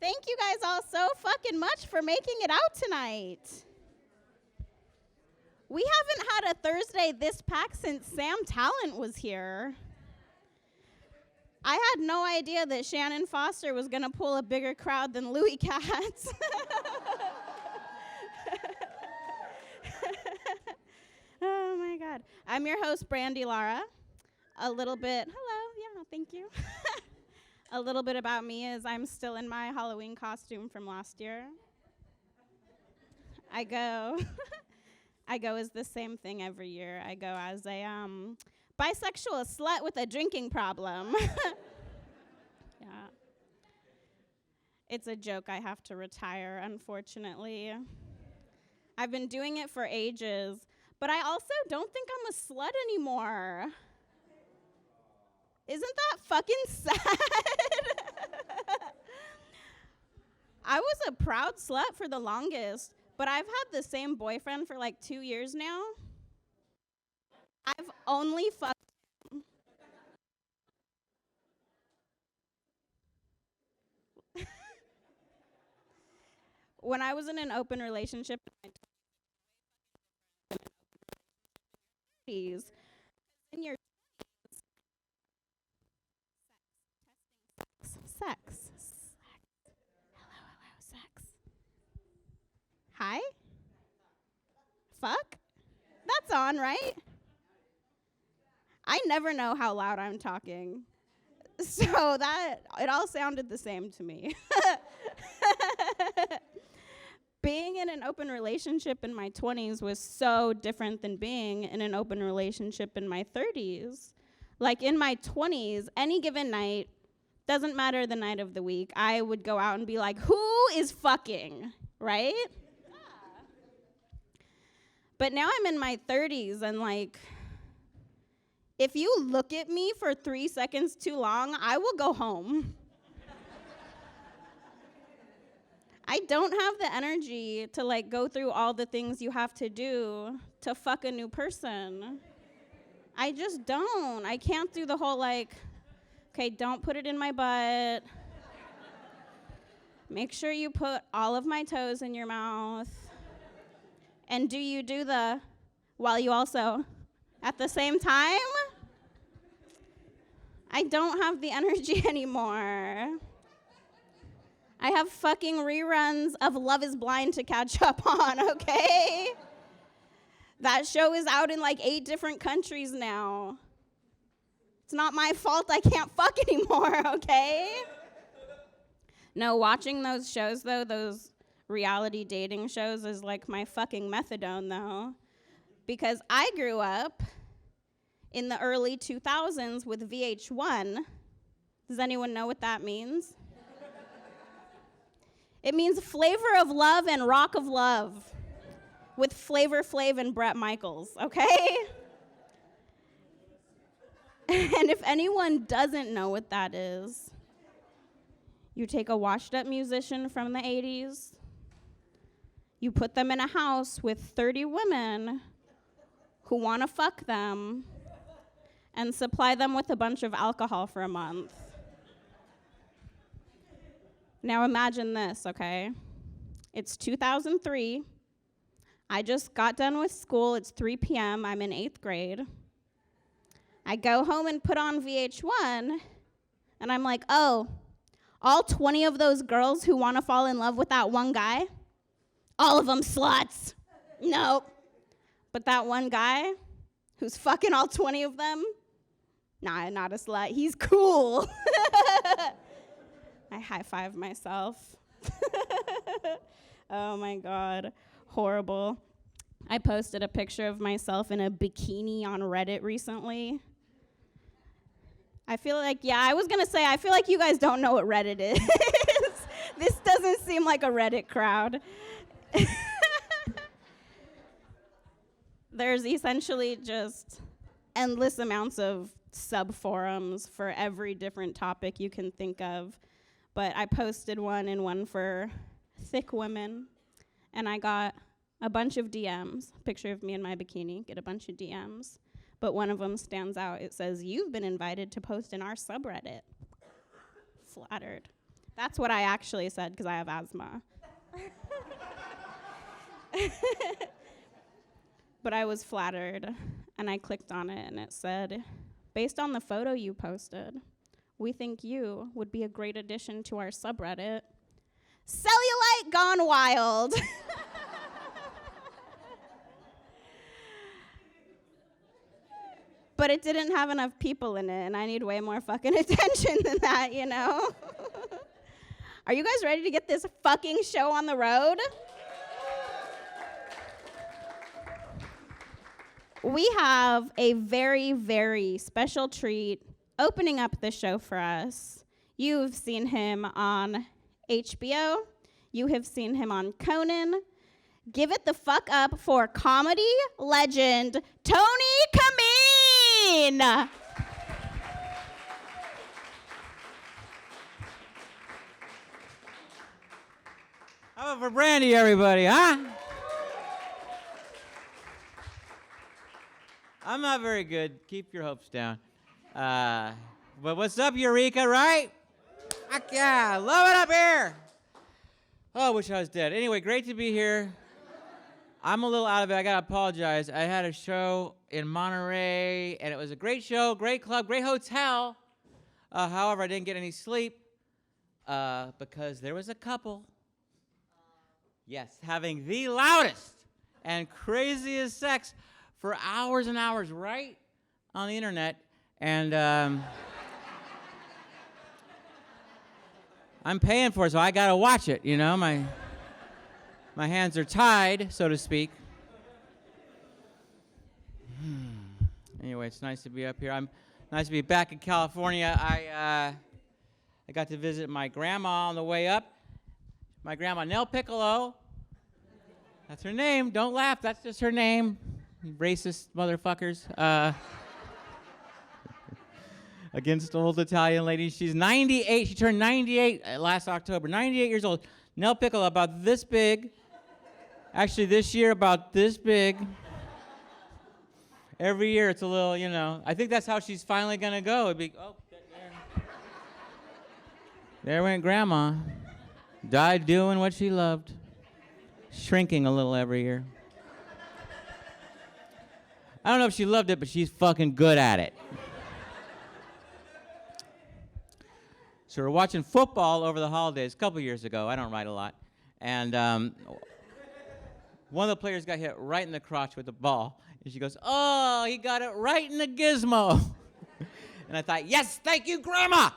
Thank you guys all so fucking much for making it out tonight. We haven't had a Thursday this packed since Sam Talent was here. I had no idea that Shannon Foster was going to pull a bigger crowd than Louis Katz. Oh my God. I'm your host, Brandy Lara. A little bit, hello, yeah, thank you. A little bit about me is I'm still in my Halloween costume from last year. I go as the same thing every year. I go as a bisexual slut with a drinking problem. Yeah. It's a joke I have to retire, unfortunately. I've been doing it for ages, but I also don't think I'm a slut anymore. Isn't that fucking sad? I was a proud slut for the longest, but I've had the same boyfriend for like 2 years now. I've only fucked him. When I was in an open relationship in my 20s, in your sex. Hello, sex. Hi? Fuck? That's on, right? I never know how loud I'm talking. So that, it all sounded the same to me. Being in an open relationship in my 20s was so different than being in an open relationship in my 30s. Like in my 20s, any given night, doesn't matter the night of the week, I would go out and be like, who is fucking, right? Yeah. But now I'm in my 30s and like, if you look at me for 3 seconds too long, I will go home. I don't have the energy to like go through all the things you have to do to fuck a new person. I just don't. I can't do the whole like, okay, don't put it in my butt. Make sure you put all of my toes in your mouth. And do you do the, while you also, at the same time? I don't have the energy anymore. I have fucking reruns of Love is Blind to catch up on, okay? That show is out in like 8 different countries now. It's not my fault I can't fuck anymore, okay? No, watching those shows though, those reality dating shows is like my fucking methadone though. Because I grew up in the early 2000s with VH1. Does anyone know what that means? It means Flavor of Love and Rock of Love with Flavor Flav and Bret Michaels, okay? And if anyone doesn't know what that is, you take a washed up musician from the 80s, you put them in a house with 30 women who want to fuck them, and supply them with a bunch of alcohol for a month. Now imagine this, okay? It's 2003. I just got done with school. It's 3 p.m. I'm in 8th grade. I go home and put on VH1, and I'm like, oh, all 20 of those girls who want to fall in love with that one guy, all of them sluts. Nope. But that one guy who's fucking all 20 of them, nah, not a slut. He's cool. I high-five myself. Oh my God, horrible. I posted a picture of myself in a bikini on Reddit recently. I feel like, yeah, I was gonna say, I feel like you guys don't know what Reddit is. This doesn't seem like a Reddit crowd. There's essentially just endless amounts of sub-forums for every different topic you can think of. But I posted one for thick women, and I got a bunch of DMs, picture of me in my bikini, get a bunch of DMs. But one of them stands out. It says, "You've been invited to post in our subreddit." Flattered. That's what I actually said because I have asthma. But I was flattered, and I clicked on it, and it said, based on the photo you posted, we think you would be a great addition to our subreddit. Cellulite gone wild. But it didn't have enough people in it, and I need way more fucking attention than that, you know? Are you guys ready to get this fucking show on the road? We have a very, very special treat opening up the show for us. You've seen him on HBO. You have seen him on Conan. Give it the fuck up for comedy legend Tony Kameen. How about for Brandy, everybody, huh? I'm not very good. Keep your hopes down. But what's up, Eureka, right? Heck yeah, love it up here. Oh, I wish I was dead. Anyway, great to be here. I'm a little out of it. I got to apologize. I had a show in Monterey, and it was a great show, great club, great hotel. However, I didn't get any sleep because there was a couple, yes, having the loudest and craziest sex for hours and hours right on the internet. And I'm paying for it, so I got to watch it, you know. My hands are tied, so to speak. Anyway, it's nice to be up here. Nice to be back in California. I got to visit my grandma on the way up. My grandma, Nell Piccolo. That's her name. Don't laugh. That's just her name. You racist motherfuckers. Against old Italian ladies. She's 98. She turned 98 last October. 98 years old. Nell Piccolo, about this big. Actually, this year, about this big. Every year, it's a little, you know. I think that's how she's finally going to go. It'd be, oh, there went Grandma. Died doing what she loved. Shrinking a little every year. I don't know if she loved it, but she's fucking good at it. So we're watching football over the holidays a couple years ago. I don't write a lot. And one of the players got hit right in the crotch with the ball. And she goes, oh, he got it right in the gizmo. And I thought, yes, thank you, Grandma.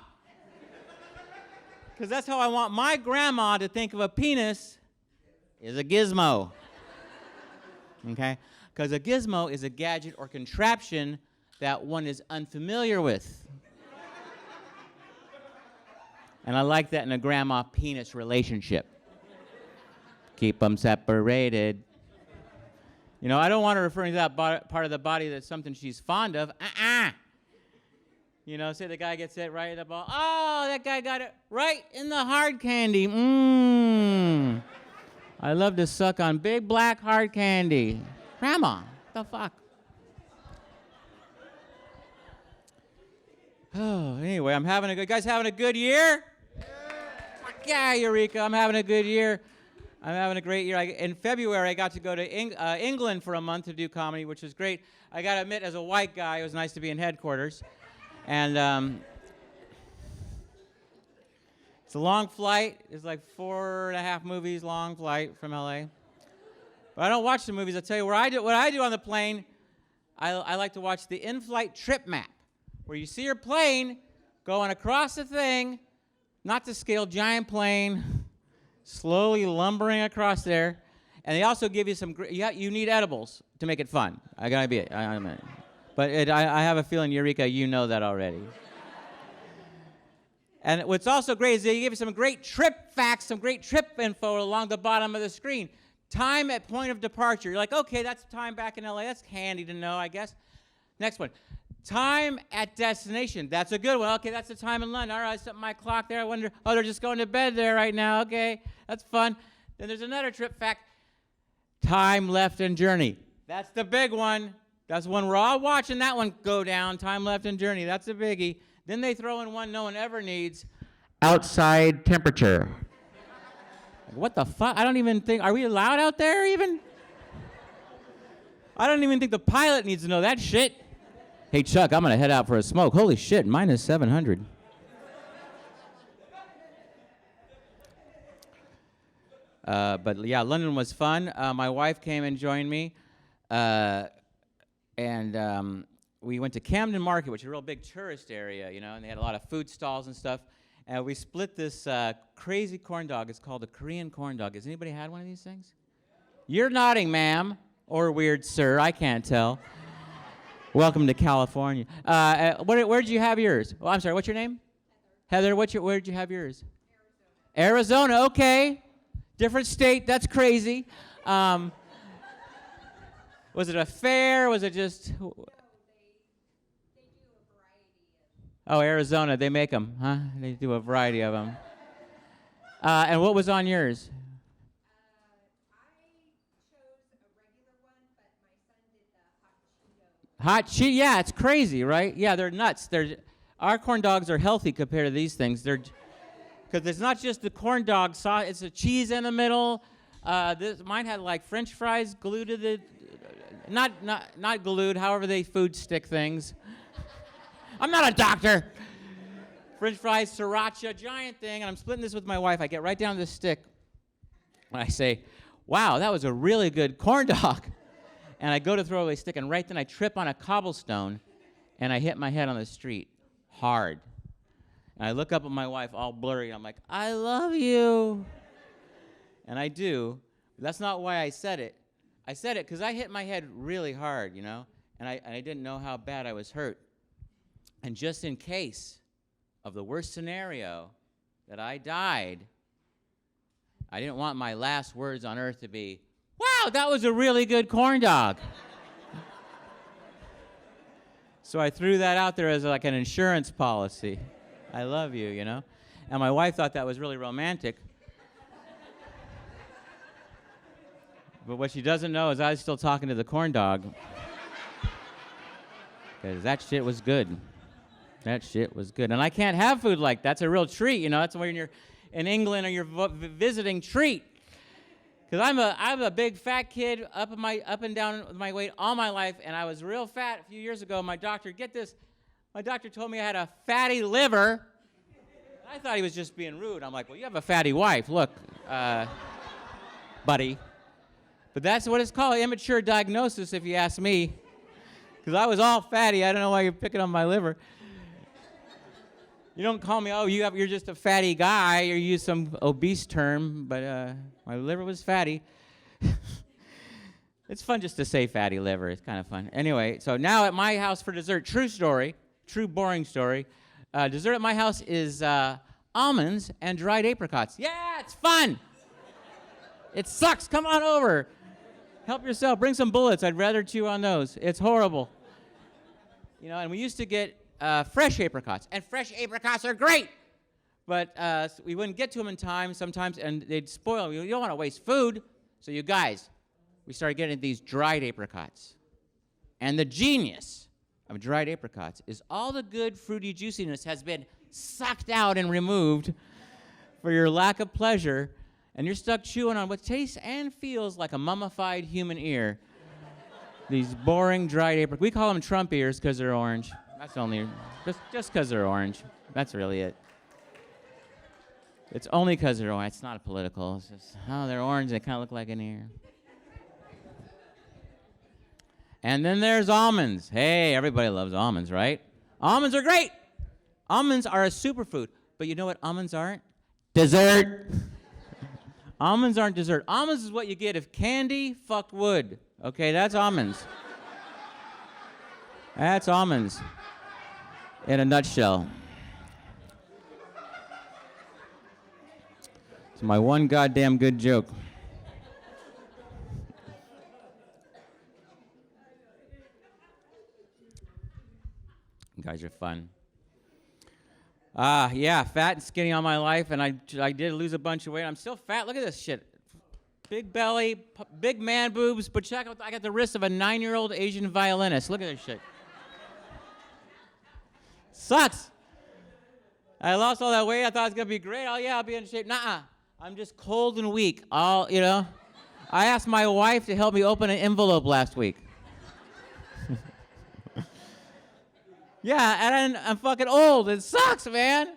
Because that's how I want my grandma to think of a penis is a gizmo. Okay? Because a gizmo is a gadget or contraption that one is unfamiliar with. And I like that in a grandma-penis relationship. Keep them separated. You know, I don't want her referring to that part of the body that's something she's fond of. You know, say the guy gets hit right in the ball. Oh, that guy got it right in the hard candy. I love to suck on big black hard candy. Grandma, what the fuck? Oh, anyway, I'm having a good, guys having a good year? Yeah, Eureka, I'm having a good year. I'm having a great year. In February, I got to go to England for a month to do comedy, which was great. I got to admit, as a white guy, it was nice to be in headquarters. And it's a long flight. It's like 4.5 movies long flight from LA. But I don't watch the movies. I'll tell you what I do on the plane. I like to watch the in-flight trip map, where you see your plane going across the thing, not to scale, giant plane, slowly lumbering across there. And they also give you some, you need edibles to make it fun. I gotta be it. But I have a feeling, Eureka, you know that already. And what's also great is they give you some great trip facts, some great trip info along the bottom of the screen. Time at point of departure. You're like, okay, that's time back in LA. That's handy to know, I guess. Next one. Time at destination. That's a good one. Okay, that's the time in London. All right, I set my clock there. I wonder, oh, they're just going to bed there right now. Okay, that's fun. Then there's another trip fact. Time left in journey. That's the big one. That's one we're all watching that one go down. Time left in journey. That's a biggie. Then they throw in one no one ever needs. outside temperature. Like, what the fuck? I don't even think, are we allowed out there even? I don't even think the pilot needs to know that shit. Hey, Chuck, I'm going to head out for a smoke. Holy shit, minus 700. But yeah, London was fun. My wife came and joined me. And we went to Camden Market, which is a real big tourist area, you know, and they had a lot of food stalls and stuff. And we split this crazy corn dog. It's called a Korean corn dog. Has anybody had one of these things? You're nodding, ma'am. Or weird, sir. I can't tell. Welcome to California. Where'd you have yours? Oh, I'm sorry. What's your name? Heather. Where'd you have yours? Arizona. Okay. Different state. That's crazy. Was it a fair? Was it just? Oh, Arizona. They make them, huh? They do a variety of them. And what was on yours? Hot Cheeto, yeah, it's crazy, right? Yeah, they're nuts. Our corn dogs are healthy compared to these things. Because it's not just the corn dog sauce; it's a cheese in the middle. Mine had like French fries glued to the, not glued. However, they food stick things. I'm not a doctor. French fries, sriracha, giant thing, and I'm splitting this with my wife. I get right down to the stick, and I say, "Wow, that was a really good corn dog." And I go to throw away stick, and right then I trip on a cobblestone, and I hit my head on the street hard. And I look up at my wife, all blurry, and I'm like, I love you. And I do. But that's not why I said it. I said it because I hit my head really hard, you know, and I didn't know how bad I was hurt. And just in case of the worst scenario that I died, I didn't want my last words on earth to be, wow, that was a really good corn dog. So I threw that out there as like an insurance policy. I love you, you know? And my wife thought that was really romantic. But what she doesn't know is I was still talking to the corn dog. Because that shit was good. That shit was good. And I can't have food like that. That's a real treat, you know? That's when you're in England or you're visiting treat. Because I'm a big fat kid, up and down my weight all my life, and I was real fat a few years ago. My doctor, get this, my doctor told me I had a fatty liver. I thought he was just being rude. I'm like, well, you have a fatty wife. Look, buddy. But that's what it's called, immature diagnosis, if you ask me. Because I was all fatty. I don't know why you're picking on my liver. You don't call me, oh, you're just a fatty guy, or use some obese term, but my liver was fatty. It's fun just to say fatty liver. It's kind of fun. Anyway, so now at my house for dessert, true story, true boring story. Dessert at my house is almonds and dried apricots. Yeah, it's fun. It sucks. Come on over. Help yourself. Bring some bullets. I'd rather chew on those. It's horrible. You know, and we used to get fresh apricots, and fresh apricots are great, but we wouldn't get to them in time sometimes, and they'd spoil. You don't want to waste food, so you guys, we started getting these dried apricots. And the genius of dried apricots is all the good fruity juiciness has been sucked out and removed for your lack of pleasure, and you're stuck chewing on what tastes and feels like a mummified human ear. These boring dried apricots. We call them Trump ears because they're orange. That's only, just because they're orange. That's really it. It's only because they're orange. It's not political. It's just, oh, they're orange. They kind of look like an ear. And then there's almonds. Hey, everybody loves almonds, right? Almonds are great. Almonds are a superfood. But you know what almonds aren't? Dessert. Almonds aren't dessert. Almonds is what you get if candy fucked wood. Okay, that's almonds. That's almonds. In a nutshell. It's my one goddamn good joke. You guys are fun. Yeah, fat and skinny all my life, and I did lose a bunch of weight. I'm still fat. Look at this shit. Big belly, big man boobs, but check out, I got the wrist of a 9-year-old Asian violinist. Look at this shit. Sucks. I lost all that weight. I thought it was going to be great. Oh, yeah, I'll be in shape. Nuh-uh. I'm just cold and weak. I asked my wife to help me open an envelope last week. Yeah, and I'm fucking old. It sucks, man.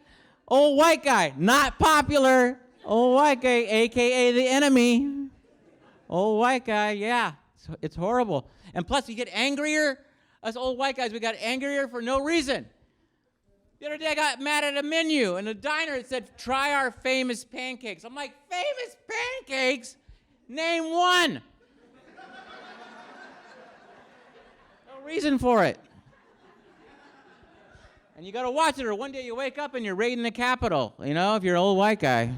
Old white guy, not popular. Old white guy, a.k.a. the enemy. Old white guy, yeah. It's horrible. And plus, you get angrier. Us old white guys, we got angrier for no reason. The other day, I got mad at a menu in a diner. It said, try our famous pancakes. I'm like, famous pancakes? Name one. No reason for it. And you got to watch it, or one day you wake up and you're raiding the Capitol, if you're an old white guy.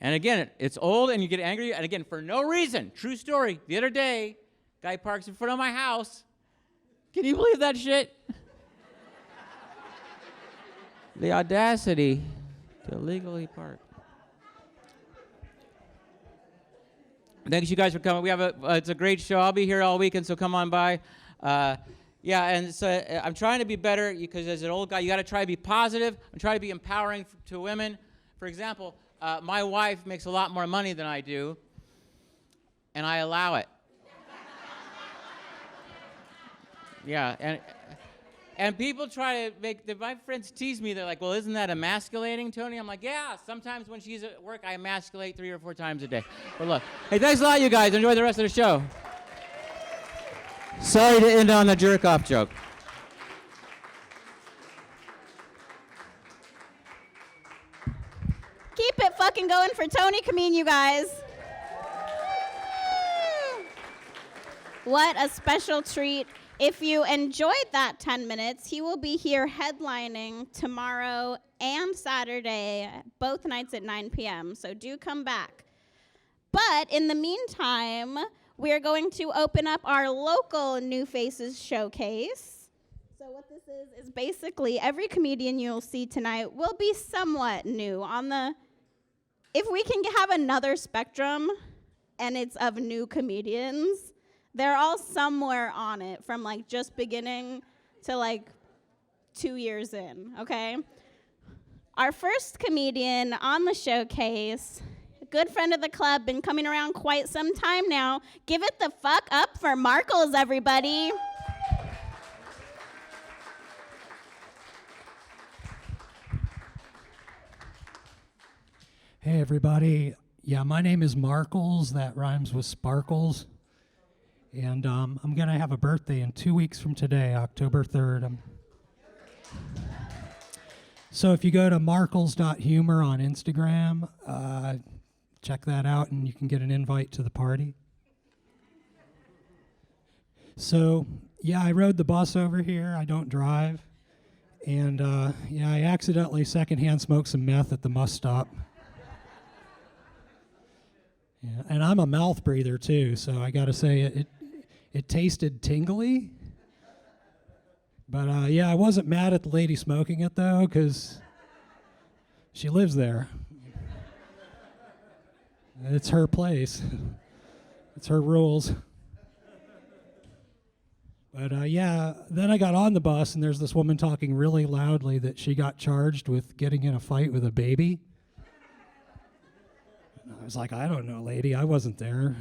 And again, it's old and you get angry, and again, for no reason. True story. The other day, guy parks in front of my house. Can you believe that shit? The audacity to illegally park. Thanks, you guys, for coming. It's a great show. I'll be here all weekend, so come on by. And so I'm trying to be better because as an old guy, you got to try to be positive and try to be empowering to women. For example, my wife makes a lot more money than I do, and I allow it. Yeah, and people try to my friends tease me. They're like, well, isn't that emasculating, Tony? I'm like, yeah, sometimes when she's at work, I emasculate 3 or 4 times a day. But look, hey, thanks a lot, you guys. Enjoy the rest of the show. Sorry to end on a jerk-off joke. Keep it fucking going for Tony Kameen, you guys. What a special treat. If you enjoyed that 10 minutes, he will be here headlining tomorrow and Saturday, both nights at 9 p.m., so do come back. But in the meantime, we're going to open up our local New Faces Showcase. So what this is basically every comedian you'll see tonight will be somewhat new. If we can have another spectrum, and it's of new comedians, they're all somewhere on it, from just beginning to 2 years in, okay? Our first comedian on the showcase, a good friend of the club, been coming around quite some time now. Give it the fuck up for Markles, everybody. Hey, everybody. Yeah, my name is Markles. That rhymes with sparkles. And I'm going to have a birthday in 2 weeks from today, October 3rd. So if you go to markles.humor on Instagram, check that out, and you can get an invite to the party. So, yeah, I rode the bus over here. I don't drive. And, I accidentally secondhand smoked some meth at the bus stop. Yeah, and I'm a mouth breather, too, so I got to say it tasted tingly. But, I wasn't mad at the lady smoking it, though, because she lives there. It's her place. It's her rules. But, then I got on the bus, and there's this woman talking really loudly that she got charged with getting in a fight with a baby. And I was like, I don't know, lady. I wasn't there.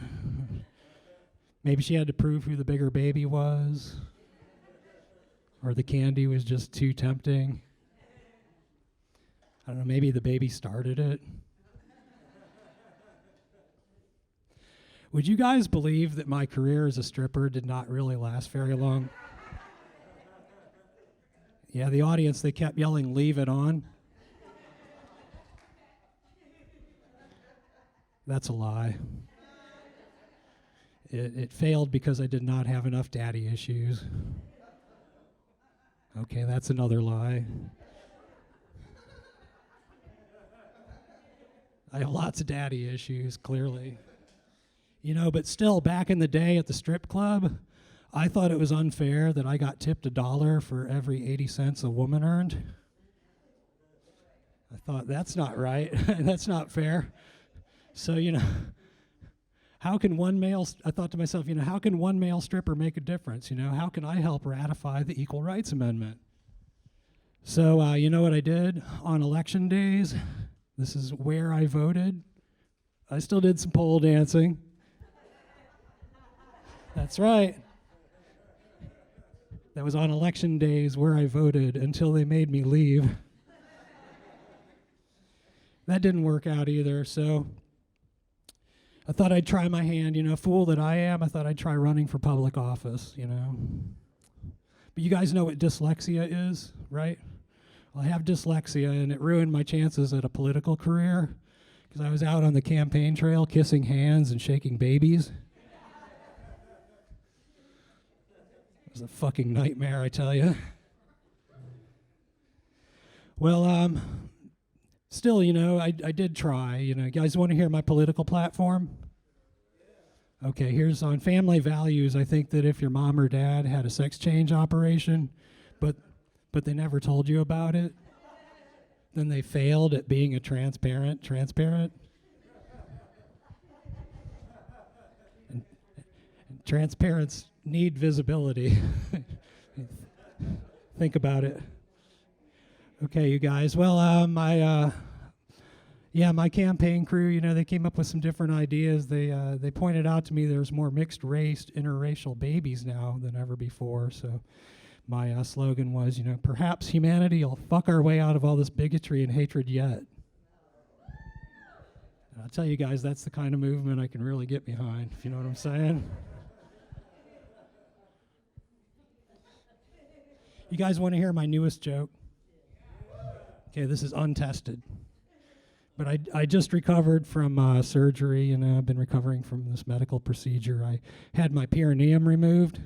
Maybe she had to prove who the bigger baby was. Or the candy was just too tempting. I don't know, maybe the baby started it. Would you guys believe that my career as a stripper did not really last very long? Yeah, the audience, they kept yelling, "Leave it on." That's a lie. It failed because I did not have enough daddy issues. Okay, that's another lie. I have lots of daddy issues, clearly. But still, back in the day at the strip club, I thought it was unfair that I got tipped $1 for every 80 cents a woman earned. I thought, that's not right. That's not fair. So, how can I thought to myself, how can one male stripper make a difference? How can I help ratify the Equal Rights Amendment? So, you know what I did on election days? This is where I voted. I still did some pole dancing. That's right. That was on election days where I voted until they made me leave. That didn't work out either, so I thought I'd try my hand, fool that I am. I thought I'd try running for public office, But you guys know what dyslexia is, right? Well, I have dyslexia, and it ruined my chances at a political career because I was out on the campaign trail kissing hands and shaking babies. It was a fucking nightmare, I tell you. Well, still, I did try. You guys want to hear my political platform? Okay, here's on family values. I think that if your mom or dad had a sex change operation, but they never told you about it, then they failed at being a transparent. And transparents need visibility. Think about it. Okay, you guys. Well, my campaign crew, they came up with some different ideas. They pointed out to me there's more mixed race, interracial babies now than ever before. So my slogan was, perhaps humanity will fuck our way out of all this bigotry and hatred yet. And I'll tell you guys, that's the kind of movement I can really get behind, if you know what I'm saying. You guys want to hear my newest joke? Okay, this is untested. But I just recovered from surgery, I've been recovering from this medical procedure. I had my perineum removed.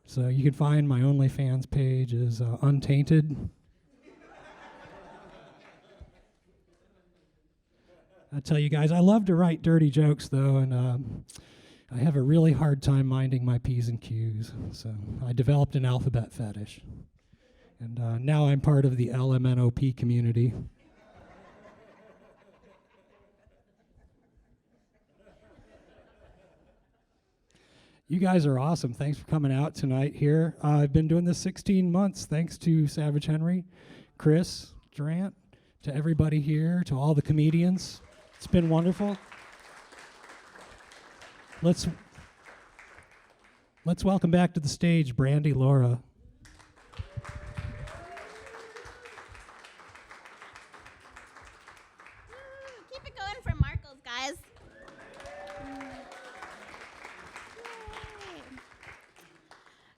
So you can find my OnlyFans page is Untainted. I tell you guys, I love to write dirty jokes, though, and I have a really hard time minding my P's and Q's. So I developed an alphabet fetish. And now I'm part of the LMNOP community. You guys are awesome. Thanks for coming out tonight here. I've been doing this 16 months thanks to Savage Henry, Chris Durant, to everybody here, to all the comedians. It's been wonderful. Let's welcome back to the stage Brandy Laura. Keep it going for Marcos, guys.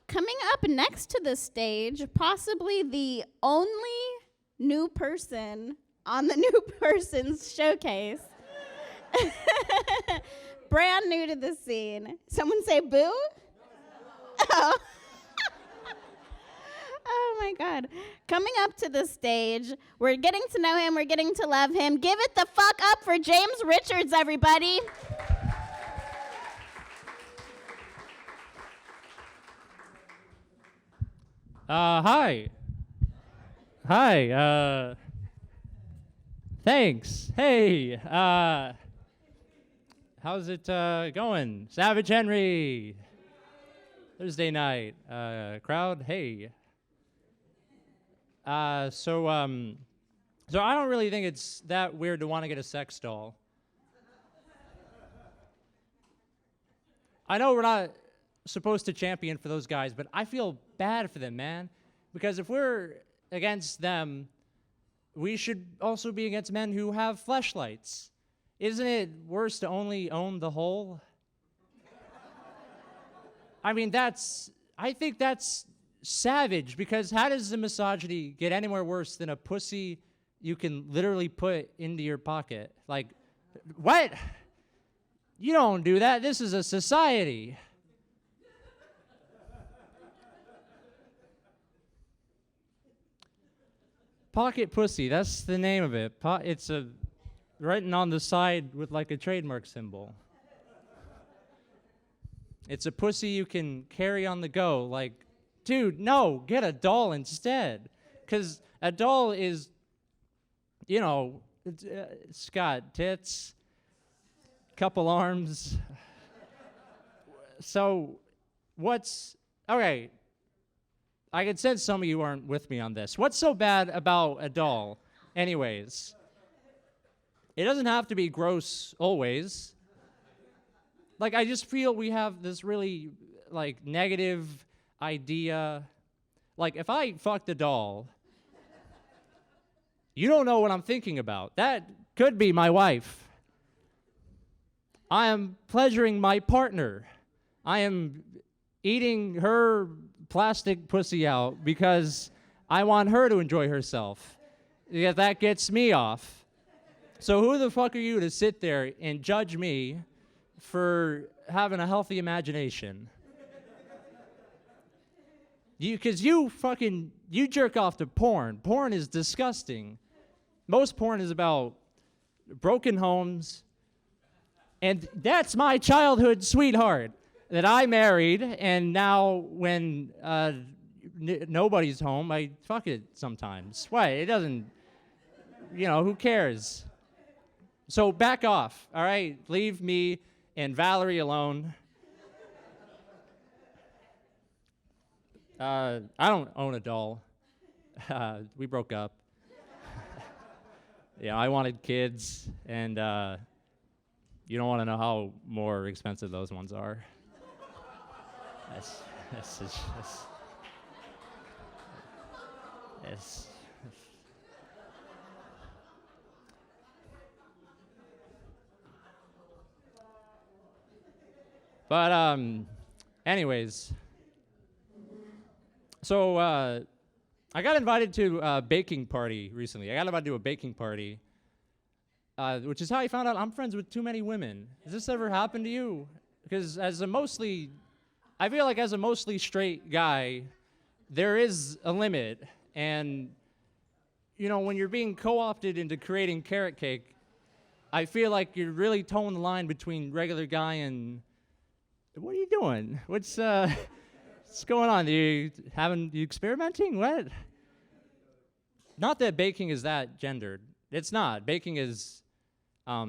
Coming up next to the stage, possibly the only new person on the New Persons Showcase. Brand new to the scene. Someone say boo? Oh. Oh my God. Coming up to the stage, we're getting to know him, we're getting to love him. Give it the fuck up for James Richards, everybody. Hi. Hi, thanks. Hey, how's it going? Savage Henry. Thursday night. Crowd, hey. So I don't really think it's that weird to want to get a sex doll. I know we're not supposed to champion for those guys, but I feel bad for them, man. Because if we're against them, we should also be against men who have fleshlights. Isn't it worse to only own the whole? I mean, I think that's savage, because how does the misogyny get anywhere worse than a pussy you can literally put into your pocket? Like, what? You don't do that. This is a society. Pocket pussy, that's the name of it. It's written on the side with like a trademark symbol. It's a pussy you can carry on the go. Like, dude, no, get a doll instead. Because a doll is, it's got tits, couple arms. So, okay, I can sense some of you aren't with me on this. What's so bad about a doll? Anyways, it doesn't have to be gross always. Like, I just feel we have this really, like, negative idea. Like, if I fucked a doll, you don't know what I'm thinking about. That could be my wife. I am pleasuring my partner. I am eating her plastic pussy out because I want her to enjoy herself. Yeah, that gets me off. So who the fuck are you to sit there and judge me for having a healthy imagination? Because you jerk off to porn. Porn is disgusting. Most porn is about broken homes. And that's my childhood sweetheart that I married, and now when nobody's home, I fuck it sometimes. Why? It doesn't, who cares? So back off, all right? Leave me and Valerie alone. I don't own a doll. We broke up. Yeah, I wanted kids, and you don't want to know how more expensive those ones are. Yes. But anyways, so I got invited to a baking party recently. I got invited to a baking party, which is how I found out I'm friends with too many women. Has this ever happened to you? Because I feel like as a mostly straight guy, there is a limit. And, when you're being co-opted into creating carrot cake, I feel like you're really towing the line between regular guy and, what are you doing? What's going on? You experimenting? What? Not that baking is that gendered. It's not. Baking is, all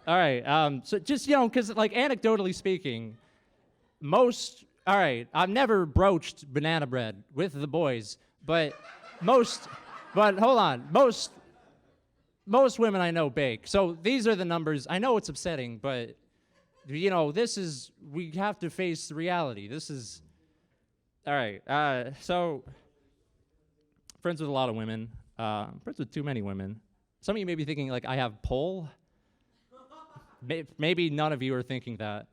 right, so just, because, like, anecdotally speaking, I've never broached banana bread with the boys, but hold on, most women I know bake. So these are the numbers. I know it's upsetting, but, we have to face the reality. All right, so, friends with a lot of women, friends with too many women. Some of you may be thinking, like, I have pull. Maybe none of you are thinking that.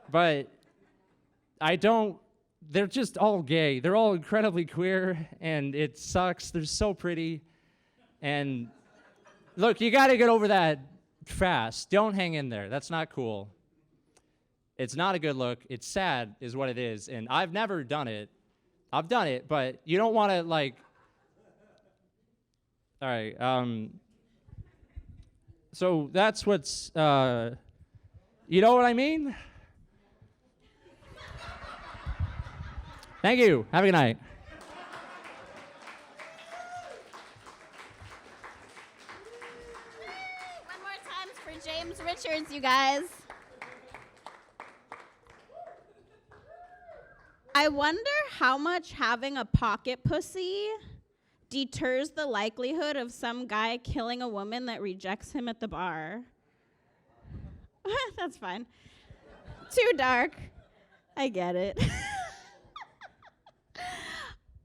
But I don't, they're just all gay. They're all incredibly queer, and it sucks. They're so pretty. And look, you got to get over that fast. Don't hang in there. That's not cool. It's not a good look. It's sad is what it is. And I've never done it. I've done it, but you don't want to, like, all right, so that's what's, you know what I mean? Thank you. Have a good night. One more time for James Richards, you guys. I wonder how much having a pocket pussy deters the likelihood of some guy killing a woman that rejects him at the bar. That's fine. Too dark. I get it.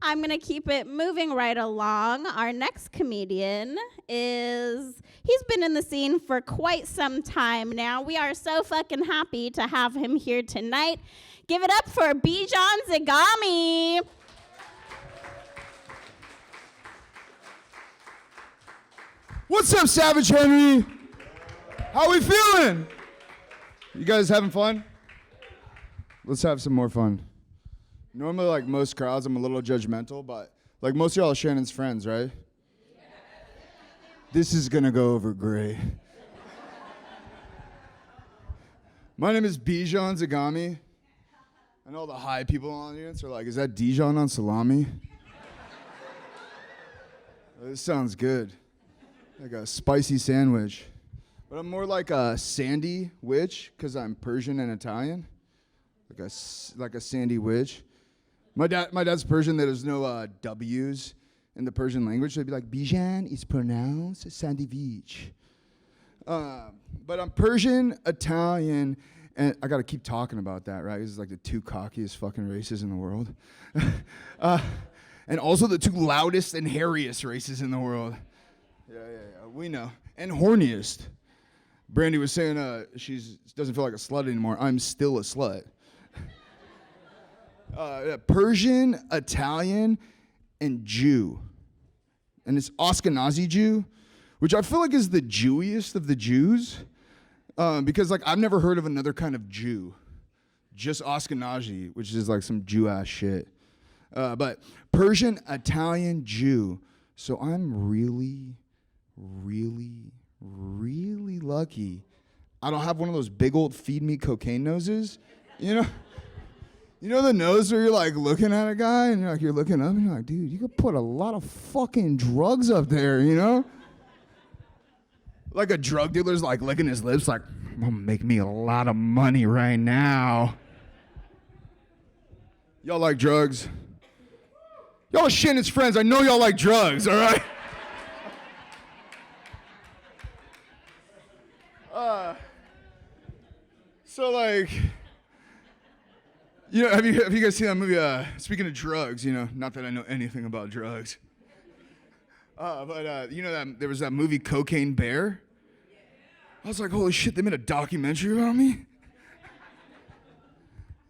I'm going to keep it moving right along. Our next comedian he's been in the scene for quite some time now. We are so fucking happy to have him here tonight. Give it up for Bijan Zagami. What's up, Savage Henry? How we feeling? You guys having fun? Let's have some more fun. Normally, like most crowds, I'm a little judgmental, but like most of y'all are Shannon's friends, right? This is gonna go over great. My name is Bijan Zagami. I know the high people on the audience are like, is that Dijon on salami? This sounds good. Like a spicy sandwich. But I'm more like a sandy witch because I'm Persian and Italian. like a sandy witch. My dad's Persian. There's no W's in the Persian language. So it'd be like Bijan is pronounced sandy witch. But I'm Persian, Italian, and I gotta keep talking about that, right? This is like the two cockiest fucking races in the world. And also the two loudest and hairiest races in the world. Yeah, we know. And horniest. Brandy was saying she doesn't feel like a slut anymore. I'm still a slut. Persian, Italian, and Jew. And it's Ashkenazi Jew, which I feel like is the Jewiest of the Jews. Because like I've never heard of another kind of Jew. Just Ashkenazi, which is like some Jew-ass shit. But Persian, Italian, Jew. So I'm really, really, really lucky. I don't have one of those big old feed me cocaine noses. You know the nose where you're like looking at a guy and you're looking up and you're like, dude, you could put a lot of fucking drugs up there, you know? Like a drug dealer's like licking his lips like, I'm gonna make me a lot of money right now. Y'all like drugs? Y'all are Shannon's friends. I know y'all like drugs, all right? So like, you know, have you guys seen that movie, speaking of drugs, you know, not that I know anything about drugs. But you know that there was that movie Cocaine Bear? I was like, holy shit, they made a documentary about me?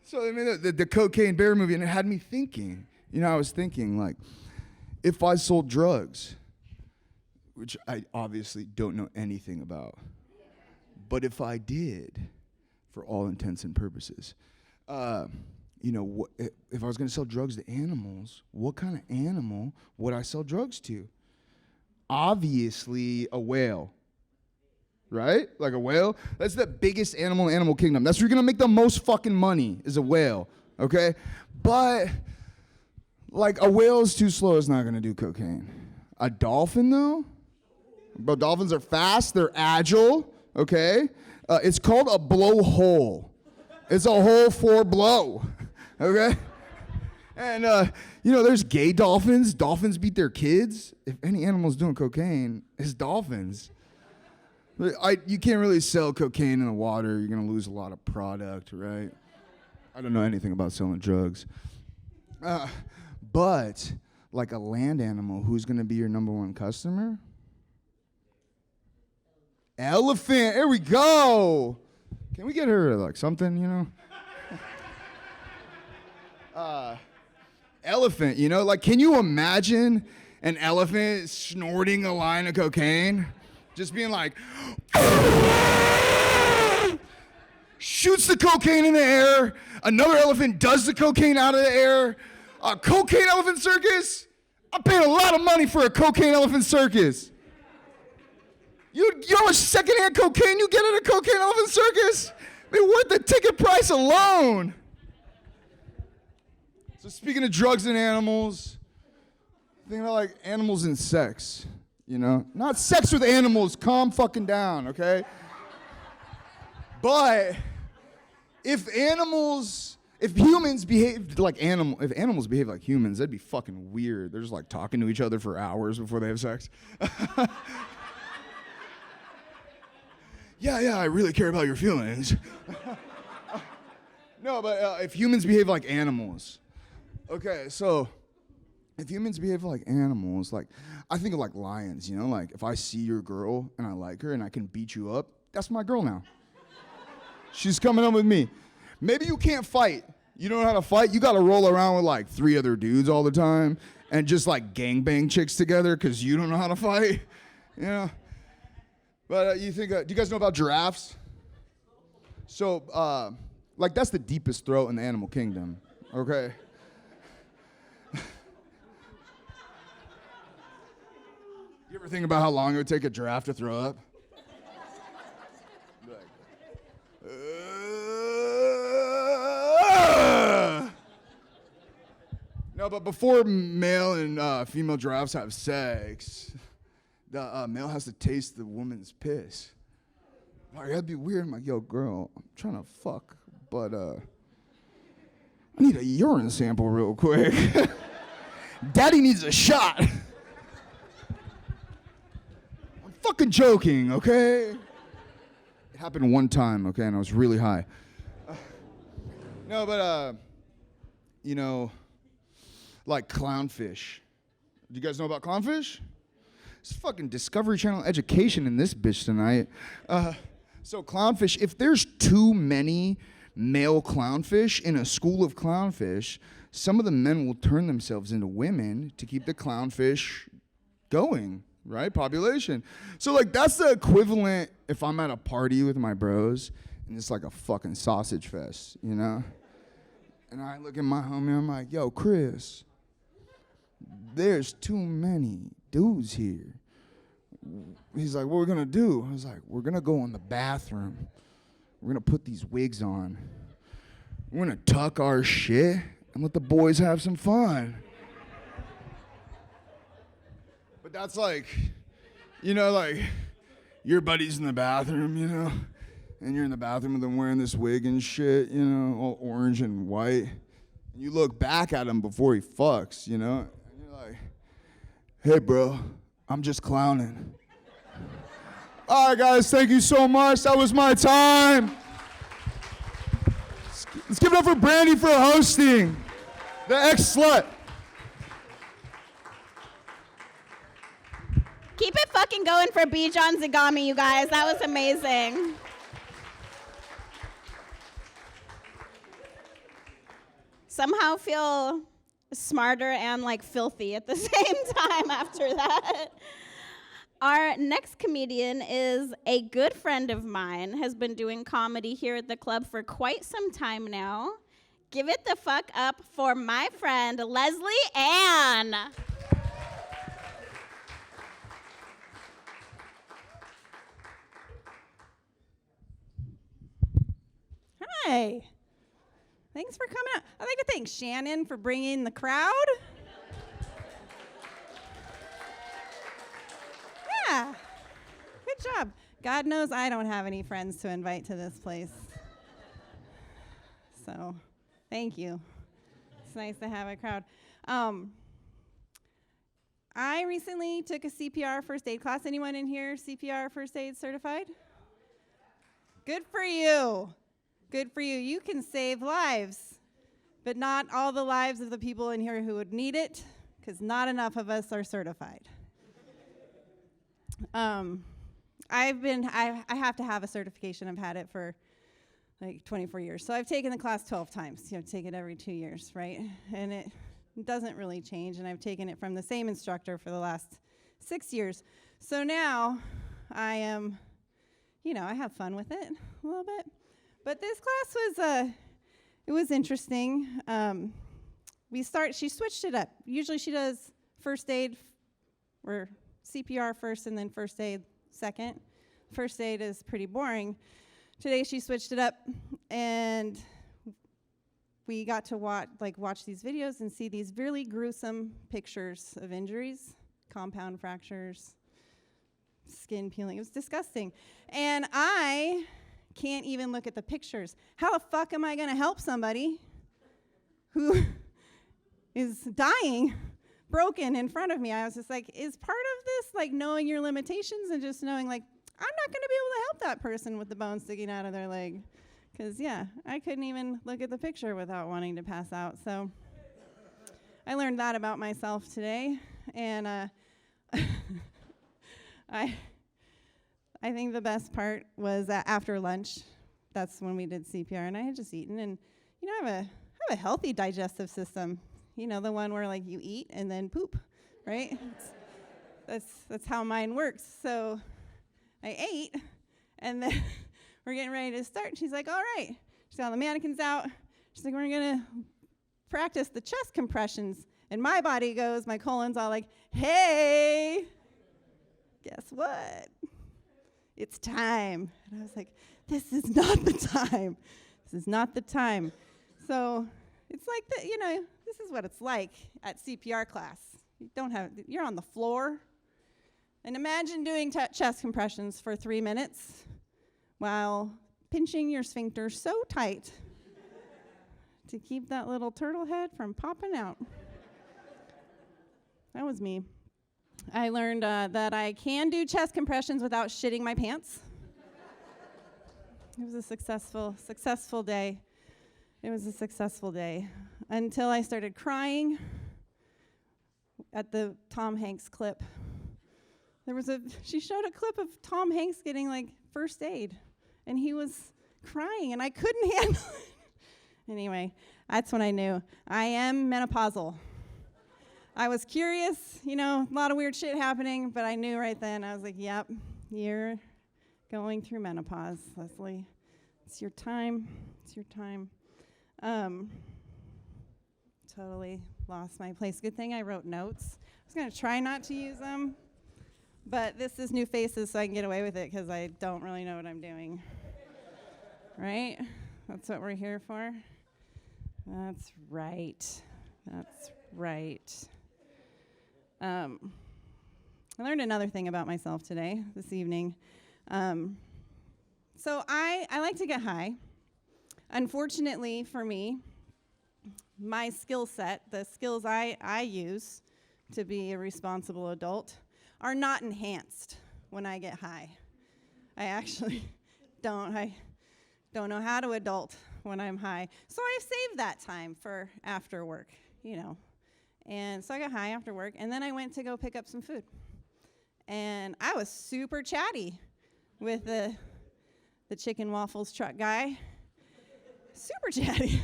So they made the Cocaine Bear movie, and it had me thinking. You know, I was thinking, like, if I sold drugs, which I obviously don't know anything about, but if I did, for all intents and purposes, you know, if I was going to sell drugs to animals, what kind of animal would I sell drugs to? Obviously, a whale. Right? Like a whale? That's the biggest animal in Animal Kingdom. That's where you're going to make the most fucking money, is a whale. Okay? But like a whale is too slow, it's not going to do cocaine. A dolphin, though? But dolphins are fast, they're agile, okay? It's called a blowhole. It's a hole for blow, okay? And, you know, there's gay dolphins. Dolphins beat their kids. If any animal's doing cocaine, it's dolphins. You can't really sell cocaine in the water. You're going to lose a lot of product, right? I don't know anything about selling drugs. But like a land animal, who's going to be your number one customer? Elephant. There we go. Can we get her like something, you know? Elephant, you know? Like, can you imagine an elephant snorting a line of cocaine? Just being like, shoots the cocaine in the air. Another elephant does the cocaine out of the air. A cocaine elephant circus? I paid a lot of money for a cocaine elephant circus. You know how much secondhand cocaine you get at a cocaine elephant circus? I mean, worth the ticket price alone. So speaking of drugs and animals, think about like animals and sex, you know? Not sex with animals, calm fucking down, okay? But if animals behave like humans, that'd be fucking weird. They're just like talking to each other for hours before they have sex. Yeah, I really care about your feelings. No, but if humans behave like animals. Okay, so if humans behave like animals, like I think of like lions, you know? Like if I see your girl and I like her and I can beat you up, that's my girl now. She's coming up with me. Maybe you can't fight. You don't know how to fight. You got to roll around with like 3 other dudes all the time and just like gangbang chicks together because you don't know how to fight. You know? But you think, do you guys know about giraffes? So, like that's the deepest throat in the animal kingdom, okay? You ever think about how long it would take a giraffe to throw up? No, but before male and female giraffes have sex, the male has to taste the woman's piss. Like, that'd be weird. I'm like, yo, girl, I'm trying to fuck, but I need a urine sample real quick. Daddy needs a shot. I'm fucking joking, okay? It happened one time, okay, and I was really high. No, but, you know, like clownfish. Do you guys know about clownfish? It's fucking Discovery Channel education in this bitch tonight. So clownfish, if there's too many male clownfish in a school of clownfish, some of the men will turn themselves into women to keep the clownfish going, right? Population. So like that's the equivalent if I'm at a party with my bros and it's like a fucking sausage fest, you know? And I look at my homie, I'm like, yo, Chris, there's too many dudes here. He's like, what are we gonna do? I was like, we're gonna go in the bathroom. We're gonna put these wigs on. We're gonna tuck our shit and let the boys have some fun. But that's like, you know, like your buddy's in the bathroom, you know, and you're in the bathroom with them wearing this wig and shit, you know, all orange and white. And you look back at him before he fucks, you know, and you're like, hey, bro, I'm just clowning. All right, guys, thank you so much. That was my time. Let's give it up for Brandy for hosting. The ex-slut. Keep it fucking going for Bijan Zagami, you guys. That was amazing. Somehow feel smarter and like filthy at the same time after that. Our next comedian is a good friend of mine, has been doing comedy here at the club for quite some time now. Give it the fuck up for my friend, Leslie Ann. Hi. Thanks for coming out. I'd like to thank Shannon for bringing the crowd. Yeah. Good job. God knows I don't have any friends to invite to this place. So, thank you. It's nice to have a crowd. I recently took a CPR first aid class. Anyone in here CPR first aid certified? Good for you. Good for you. You can save lives, but not all the lives of the people in here who would need it, because not enough of us are certified. I have to have a certification. I've had it for like 24 years. So I've taken the class 12 times. You know, take it every 2 years, right? And it doesn't really change. And I've taken it from the same instructor for the last 6 years. So now I am, you know, I have fun with it a little bit. But this class was, it was interesting. She switched it up. Usually she does first aid or CPR first and then first aid second. First aid is pretty boring. Today she switched it up, and we got to watch these videos and see these really gruesome pictures of injuries, compound fractures, skin peeling. It was disgusting. And I can't even look at the pictures. How the fuck am I going to help somebody who is dying, broken in front of me? I was just like, is part of this like knowing your limitations and just knowing like, I'm not going to be able to help that person with the bone sticking out of their leg? Because, yeah, I couldn't even look at the picture without wanting to pass out. So I learned that about myself today. And I think the best part was after lunch. That's when we did CPR, and I had just eaten. And, you know, I have a healthy digestive system. You know, the one where, like, you eat and then poop, right? That's how mine works. So I ate, and then we're getting ready to start. And she's like, all right. She's got all the mannequins out. She's like, we're going to practice the chest compressions. And my body goes, my colon's all like, hey, guess what? It's time. And I was like, this is not the time. This is not the time. So it's like, you know, this is what it's like at CPR class. You're on the floor. And imagine doing chest compressions for 3 minutes while pinching your sphincter so tight to keep that little turtle head from popping out. That was me. I learned that I can do chest compressions without shitting my pants. It was a successful day. It was a successful day until I started crying at the Tom Hanks clip. She showed a clip of Tom Hanks getting like first aid, and he was crying, and I couldn't handle it. Anyway, that's when I knew I am menopausal. I was curious, a lot of weird shit happening, but I knew right then. I was like, yep, you're going through menopause, Leslie. It's your time. It's your time. Totally lost my place. Good thing I wrote notes. I was going to try not to use them, but this is New Faces, so I can get away with it because I don't really know what I'm doing. Right? That's what we're here for. That's right. That's right. I learned another thing about myself this evening. So I like to get high. Unfortunately for me, my skill set, the skills I use to be a responsible adult, are not enhanced when I get high. I actually I don't know how to adult when I'm high. So I saved that time for after work, And so I got high after work, and then I went to go pick up some food. And I was super chatty with the chicken waffles truck guy. Super chatty.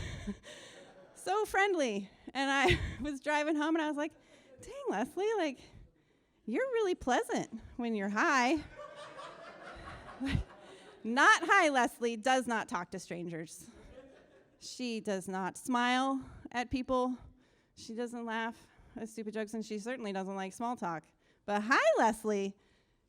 So friendly. And I was driving home, and I was like, dang, Leslie, you're really pleasant when you're high. Not high Leslie does not talk to strangers. She does not smile at people. She doesn't laugh at stupid jokes, and she certainly doesn't like small talk. But hi, Leslie.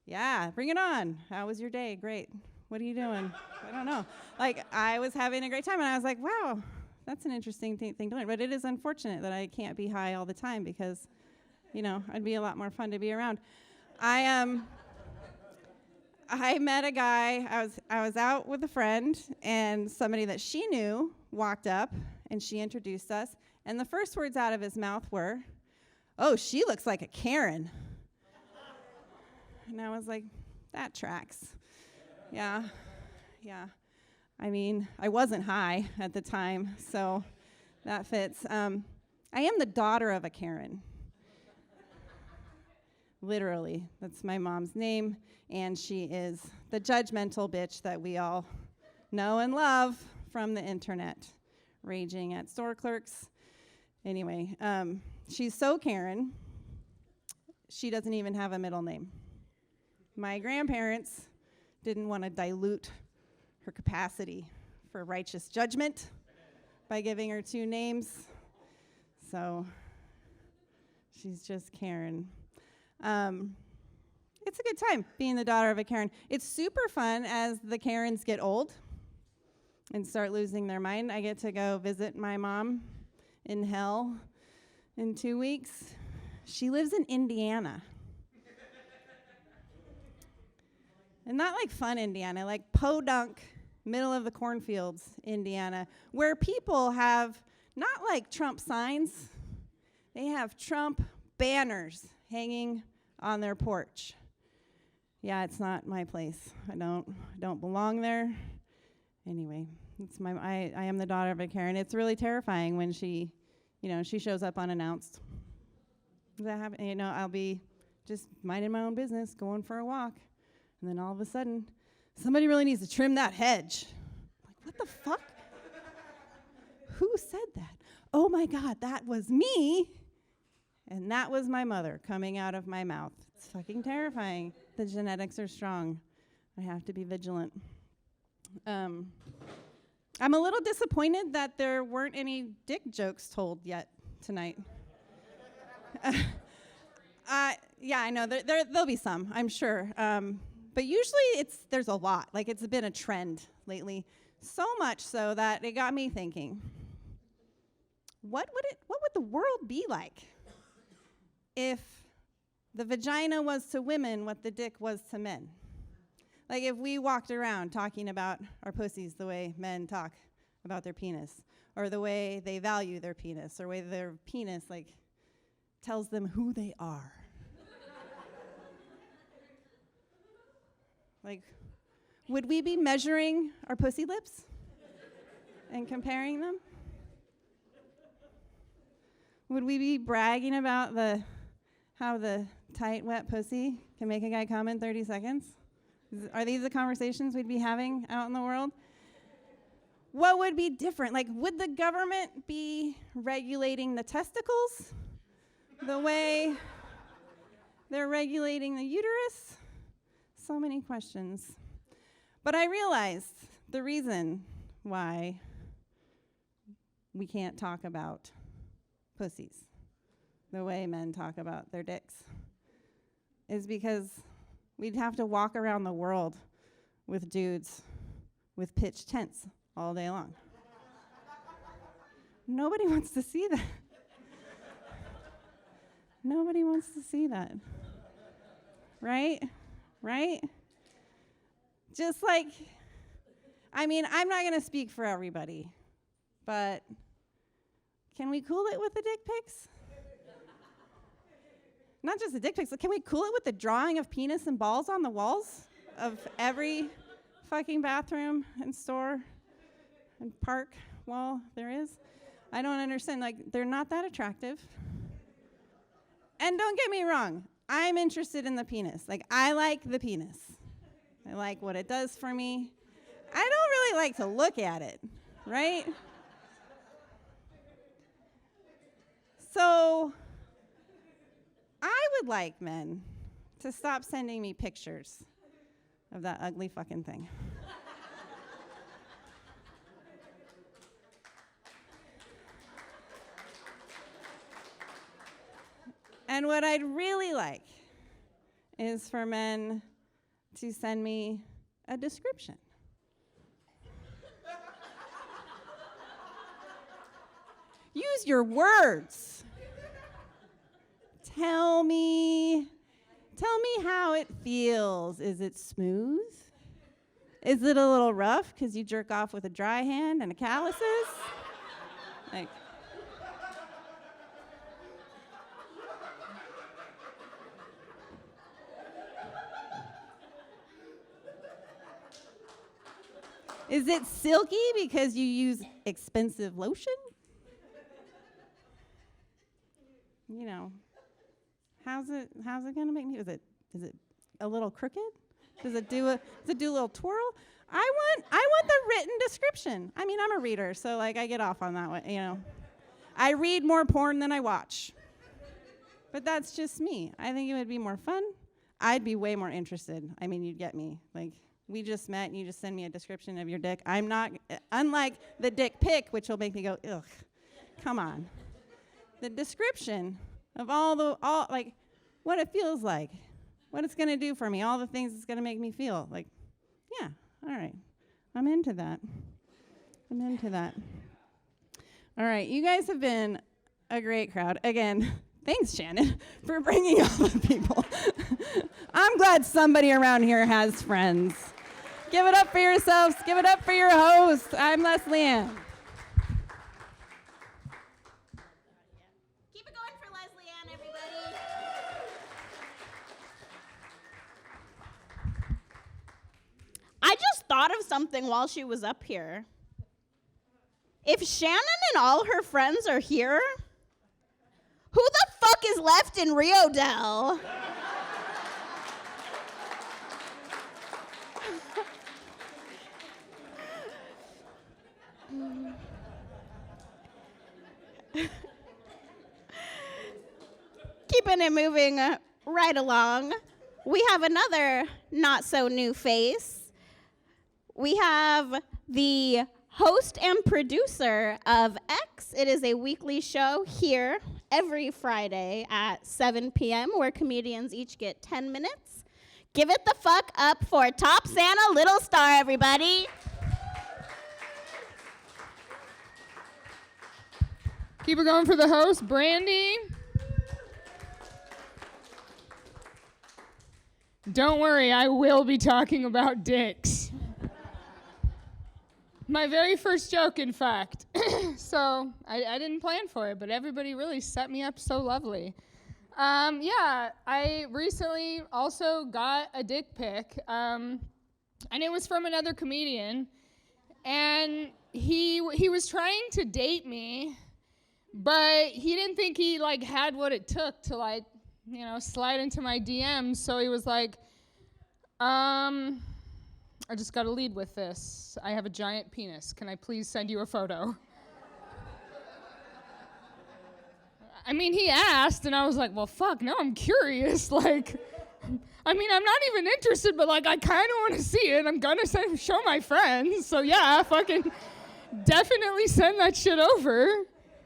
Yeah, bring it on. How was your day? Great. What are you doing? I don't know. I was having a great time, and I was like, wow, that's an interesting thing to learn. But it is unfortunate that I can't be high all the time because, I'd be a lot more fun to be around. I met a guy. I was out with a friend, and somebody that she knew walked up, and she introduced us. And the first words out of his mouth were, "Oh, she looks like a Karen." And I was like, that tracks. Yeah. I mean, I wasn't high at the time, so that fits. I am the daughter of a Karen. Literally, that's my mom's name, and she is the judgmental bitch that we all know and love from the internet, raging at store clerks. Anyway, she's so Karen, she doesn't even have a middle name. My grandparents didn't want to dilute her capacity for righteous judgment by giving her two names, so she's just Karen. It's a good time being the daughter of a Karen. It's super fun as the Karens get old and start losing their mind. I get to go visit my mom in hell in 2 weeks. She lives in Indiana. And not fun Indiana, podunk, middle of the cornfields, Indiana, where people have not Trump signs, they have Trump banners hanging on their porch. Yeah, it's not my place. I don't belong there. Anyway, I am the daughter of a Karen. It's really terrifying when she shows up unannounced. Does that happen? I'll be just minding my own business, going for a walk, and then all of a sudden, somebody really needs to trim that hedge. What the fuck? Who said that? Oh my God, that was me. And that was my mother coming out of my mouth. It's fucking terrifying. The genetics are strong. I have to be vigilant. I'm a little disappointed that there weren't any dick jokes told yet tonight. Yeah, I know. There'll be some, I'm sure. But usually there's a lot. It's been a trend lately. So much so that it got me thinking, what would the world be like if the vagina was to women what the dick was to men? If we walked around talking about our pussies the way men talk about their penis, or the way they value their penis, or the way their penis like tells them who they are. Like, would we be measuring our pussy lips and comparing them? Would we be bragging about how the tight, wet pussy can make a guy come in 30 seconds? Are these the conversations we'd be having out in the world? What would be different? Like, would the government be regulating the testicles the way they're regulating the uterus? So many questions. But I realized the reason why we can't talk about pussies the way men talk about their dicks is because we'd have to walk around the world with dudes with pitched tents all day long. Nobody wants to see that. Nobody wants to see that. Right? Right? Just like, I mean, I'm not going to speak for everybody, but can we cool it with the dick pics? Not just the dick pics, can we cool it with the drawing of penis and balls on the walls of every fucking bathroom and store and park wall there is? I don't understand. Like, they're not that attractive. And don't get me wrong, I'm interested in the penis. Like, I like the penis. I like what it does for me. I don't really like to look at it, right? So I would like men to stop sending me pictures of that ugly fucking thing. And what I'd really like is for men to send me a description. Use your words. Tell me how it feels. Is it smooth? Is it a little rough because you jerk off with a dry hand and a calluses? Like, is it silky because you use expensive lotion? You know, how's it gonna make me? Is it a little crooked? Does it do a little twirl? I want the written description. I mean, I'm a reader, so like I get off on that one, you know. I read more porn than I watch. But that's just me. I think it would be more fun. I'd be way more interested. I mean, you'd get me. Like, we just met and you just send me a description of your dick. I'm not, unlike the dick pic, which will make me go, ugh, come on. The description of like, what it feels like, what it's gonna do for me, all the things it's gonna make me feel. Like, yeah, all right. I'm into that. All right, you guys have been a great crowd. Again, thanks, Shannon, for bringing all the people. I'm glad somebody around here has friends. Give it up for yourselves. Give it up for your host. I'm Leslie Ann. Keep it going for Leslie Ann, everybody. I just thought of something while she was up here. If Shannon and all her friends are here, who the fuck is left in Rio Del? Keeping it moving right along, we have another not so new face. We have the host and producer of X. It is a weekly show here every Friday at 7 p.m. where comedians each get 10 minutes. Give it the fuck up for Top Santa Little Star, everybody. Keep it going for the host, Brandy. Don't worry, I will be talking about dicks. My very first joke, in fact. So I didn't plan for it, but everybody really set me up so lovely. Yeah, I recently also got a dick pic, and it was from another comedian, and he was trying to date me, but he didn't think he like had what it took to like, you know, slide into my DMs. So he was like, I just got to lead with this. I have a giant penis. Can I please send you a photo? I mean, he asked, and I was like, well, fuck, no, I'm curious. Like, I mean, I'm not even interested, but, like, I kind of want to see it. I'm going to show my friends. So, yeah, fucking definitely send that shit over.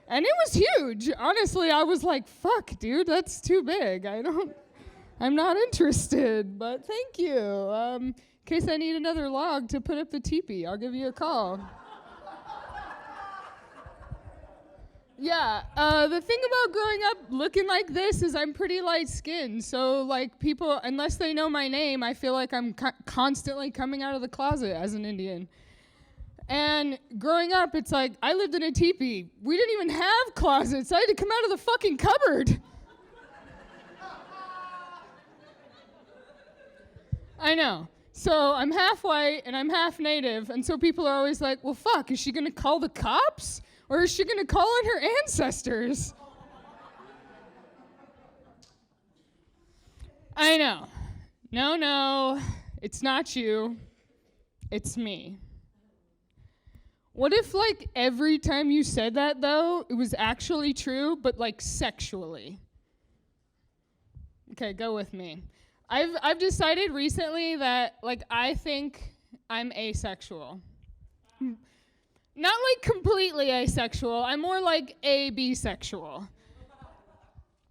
And it was huge. Honestly, I was like, fuck, dude, that's too big. I'm not interested, but thank you. In case I need another log to put up the teepee, I'll give you a call. Yeah, the thing about growing up looking like this is I'm pretty light-skinned, so like people, unless they know my name, I feel like I'm constantly coming out of the closet as an Indian. And growing up, it's like I lived in a teepee. We didn't even have closets. I had to come out of the fucking cupboard. I know. So I'm half white and I'm half native, and so people are always like, well, fuck, is she gonna call the cops? Or is she gonna call in her ancestors? I know. No, it's not you. It's me. What if, like, every time you said that, though, it was actually true, but, like, sexually? Okay, go with me. I've decided recently that, like, I think I'm asexual. Not like completely asexual, I'm more like bisexual.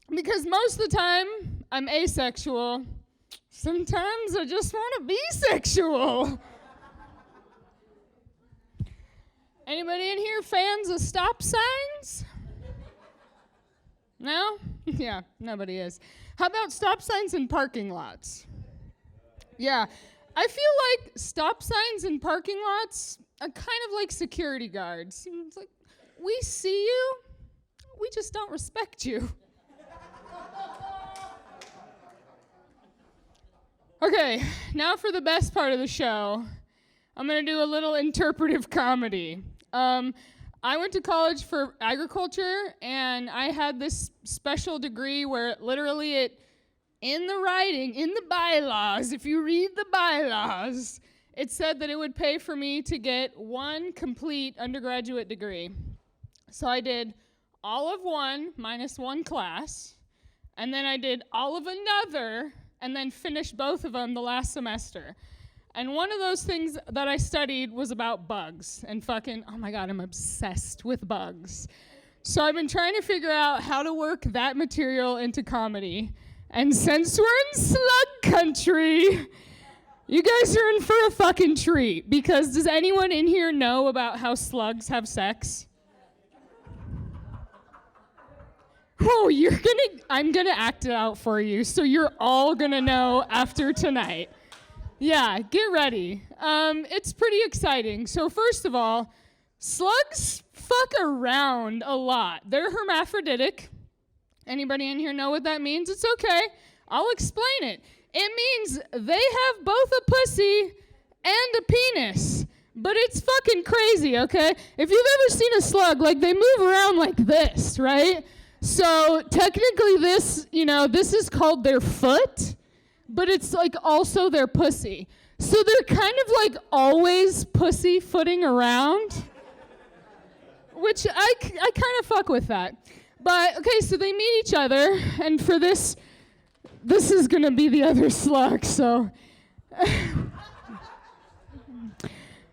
Because most of the time, I'm asexual. Sometimes I just want to be sexual. Anybody in here fans of stop signs? No? Yeah, nobody is. How about stop signs in parking lots? Yeah, I feel like stop signs in parking lots are kind of like security guards. It's like, we see you, we just don't respect you. Okay, now for the best part of the show. I'm gonna do a little interpretive comedy. I went to college for agriculture, and I had this special degree where literally in the writing, in the bylaws, if you read the bylaws, it said that it would pay for me to get one complete undergraduate degree. So I did all of one minus one class, and then I did all of another, and then finished both of them the last semester. And one of those things that I studied was about bugs, and fucking, oh my God, I'm obsessed with bugs. So I've been trying to figure out how to work that material into comedy. And since we're in slug country, you guys are in for a fucking treat, because does anyone in here know about how slugs have sex? Oh, I'm gonna act it out for you, so you're all gonna know after tonight. Yeah, get ready. It's pretty exciting. So first of all, slugs fuck around a lot. They're hermaphroditic. Anybody in here know what that means? It's okay. I'll explain it. It means they have both a pussy and a penis. But it's fucking crazy, okay? If you've ever seen a slug, like, they move around like this, right? So technically this is called their foot, but it's like also their pussy. So they're kind of like always pussyfooting around, which I kind of fuck with that. But okay, so they meet each other, and for this is gonna be the other slug, so.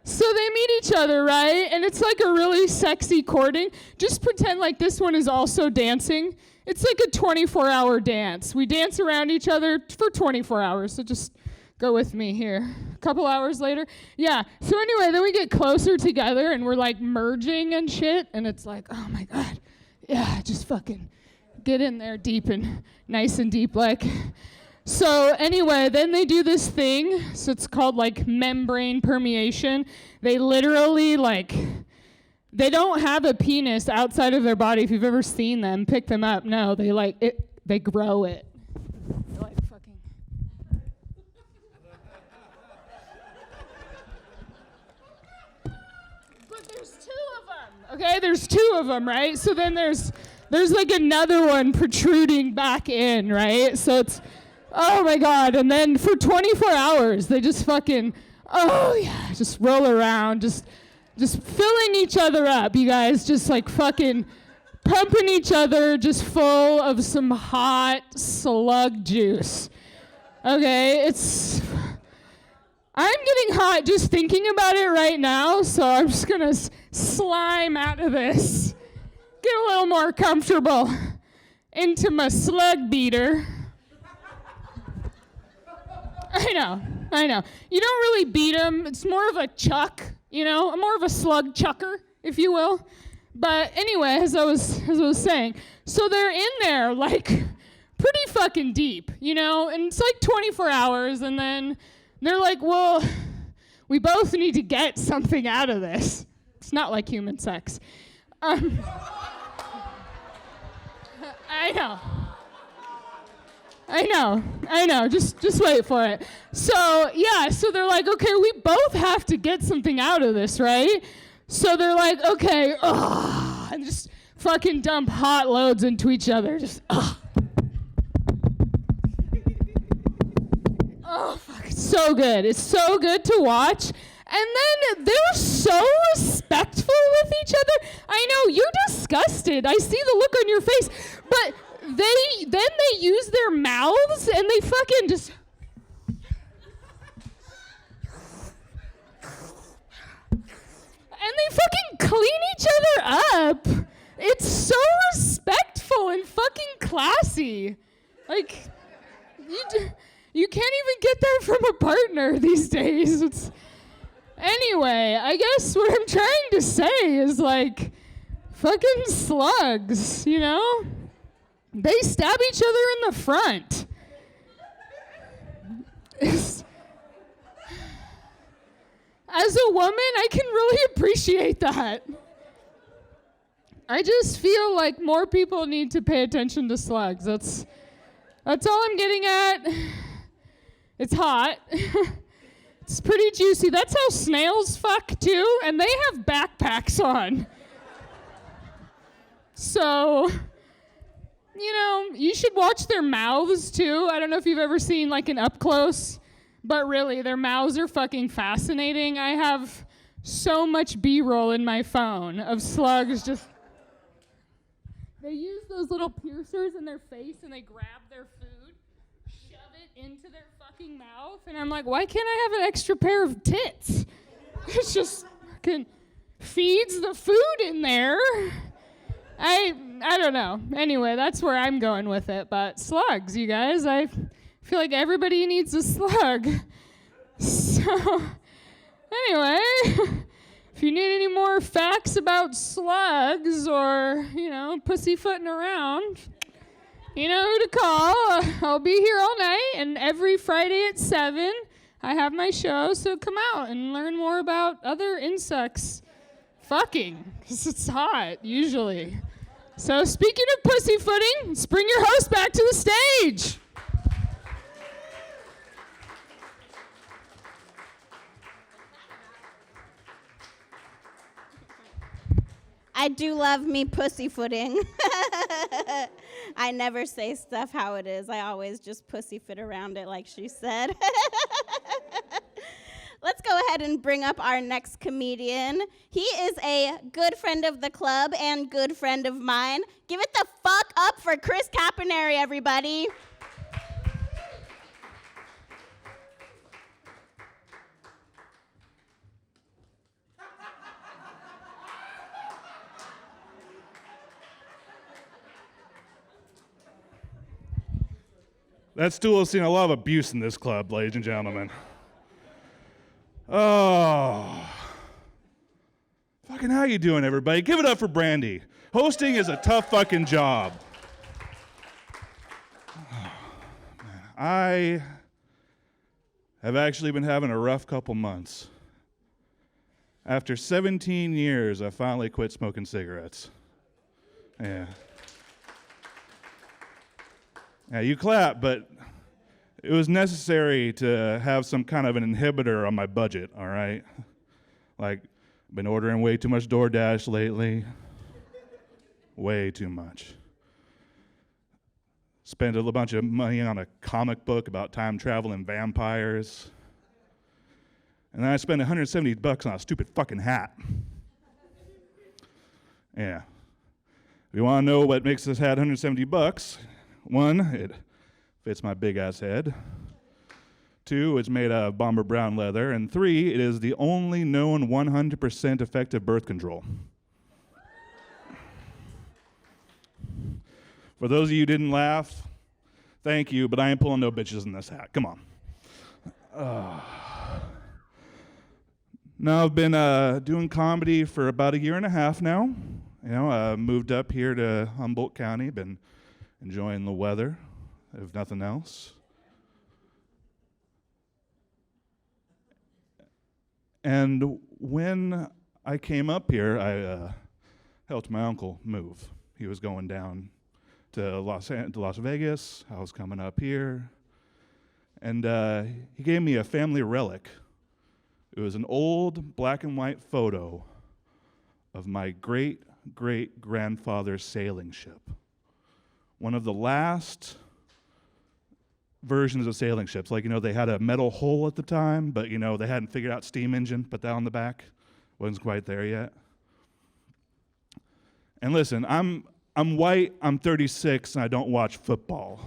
So they meet each other, right? And it's like a really sexy courting. Just pretend like this one is also dancing. It's like a 24-hour dance. We dance around each other for 24 hours, so just go with me here. A couple hours later. Yeah, so anyway, then we get closer together, and we're like merging and shit, and it's like, oh my God. Yeah, just fucking get in there deep and nice and deep like. So anyway, then they do this thing. So it's called like membrane permeation. They literally like, they don't have a penis outside of their body. If you've ever seen them, pick them up. No, they like it. They grow it. They're like fucking. But there's two of them. Okay, there's two of them, right? So then there's like another one protruding back in, right? So it's, oh my God. And then for 24 hours, they just fucking, oh yeah, just roll around, just filling each other up, you guys, just like fucking pumping each other just full of some hot slug juice. Okay, I'm getting hot just thinking about it right now, so I'm just gonna slime out of this. Get a little more comfortable into my slug beater. I know. You don't really beat them. It's more of a chuck, you know, more of a slug chucker, if you will. But anyway, as I was saying, so they're in there like pretty fucking deep, you know, and it's like 24 hours, and then they're like, well, we both need to get something out of this. It's not like human sex. I know. Just wait for it. So they're like, okay, we both have to get something out of this, right? So they're like, okay, and just fucking dump hot loads into each other. Just, Oh, fuck, it's so good. It's so good to watch. And then they're so respectful with each other. I know, you're disgusted. I see the look on your face. But they use their mouths and they fucking just... And they fucking clean each other up. It's so respectful and fucking classy. Like, you can't even get that from a partner these days. Anyway, I guess what I'm trying to say is like, fucking slugs, you know? They stab each other in the front. As a woman, I can really appreciate that. I just feel like more people need to pay attention to slugs. That's all I'm getting at. It's hot. It's pretty juicy. That's how snails fuck too, and they have backpacks on. So, you know, you should watch their mouths too. I don't know if you've ever seen like an up close. But really, their mouths are fucking fascinating. I have so much B-roll in my phone of slugs just... They use those little piercers in their face and they grab their food, shove it into their fucking mouth, and I'm like, why can't I have an extra pair of tits? It's just fucking feeds the food in there. I don't know. Anyway, that's where I'm going with it. But slugs, you guys, I feel like everybody needs a slug. So, anyway, if you need any more facts about slugs or, you know, pussyfooting around, you know who to call. I'll be here all night, and every Friday at 7, I have my show, so come out and learn more about other insects fucking, because it's hot, usually. So, speaking of pussyfooting, let's bring your host back to the stage. I do love me pussyfooting. I never say stuff how it is. I always just pussyfoot around it like she said. Let's go ahead and bring up our next comedian. He is a good friend of the club and good friend of mine. Give it the fuck up for Chris Capernary, everybody. That stool has seen a lot of abuse in this club, ladies and gentlemen. Oh. Fucking how you doing, everybody? Give it up for Brandy. Hosting is a tough fucking job. Oh, man. I have actually been having a rough couple months. After 17 years, I finally quit smoking cigarettes. Yeah. Yeah, you clap, but it was necessary to have some kind of an inhibitor on my budget, all right? Like, been ordering way too much DoorDash lately. Way too much. Spent a bunch of money on a comic book about time traveling vampires. And then I spent $170 on a stupid fucking hat. Yeah. If you want to know what makes this hat $170, one, it fits my big ass head. Two, it's made out of bomber brown leather. And three, it is the only known 100% effective birth control. For those of you who didn't laugh, thank you, but I ain't pulling no bitches in this hat. Come on. Now, I've been doing comedy for about 1.5 years now. You know, I moved up here to Humboldt County, been enjoying the weather, if nothing else. And when I came up here, I helped my uncle move. He was going down to Las Vegas. I was coming up here. And he gave me a family relic. It was an old black and white photo of my great-great-grandfather's sailing ship. One of the last versions of sailing ships. Like, you know, they had a metal hull at the time, but, you know, they hadn't figured out steam engine, put that on the back. Wasn't quite there yet. And listen, I'm white, I'm 36, and I don't watch football.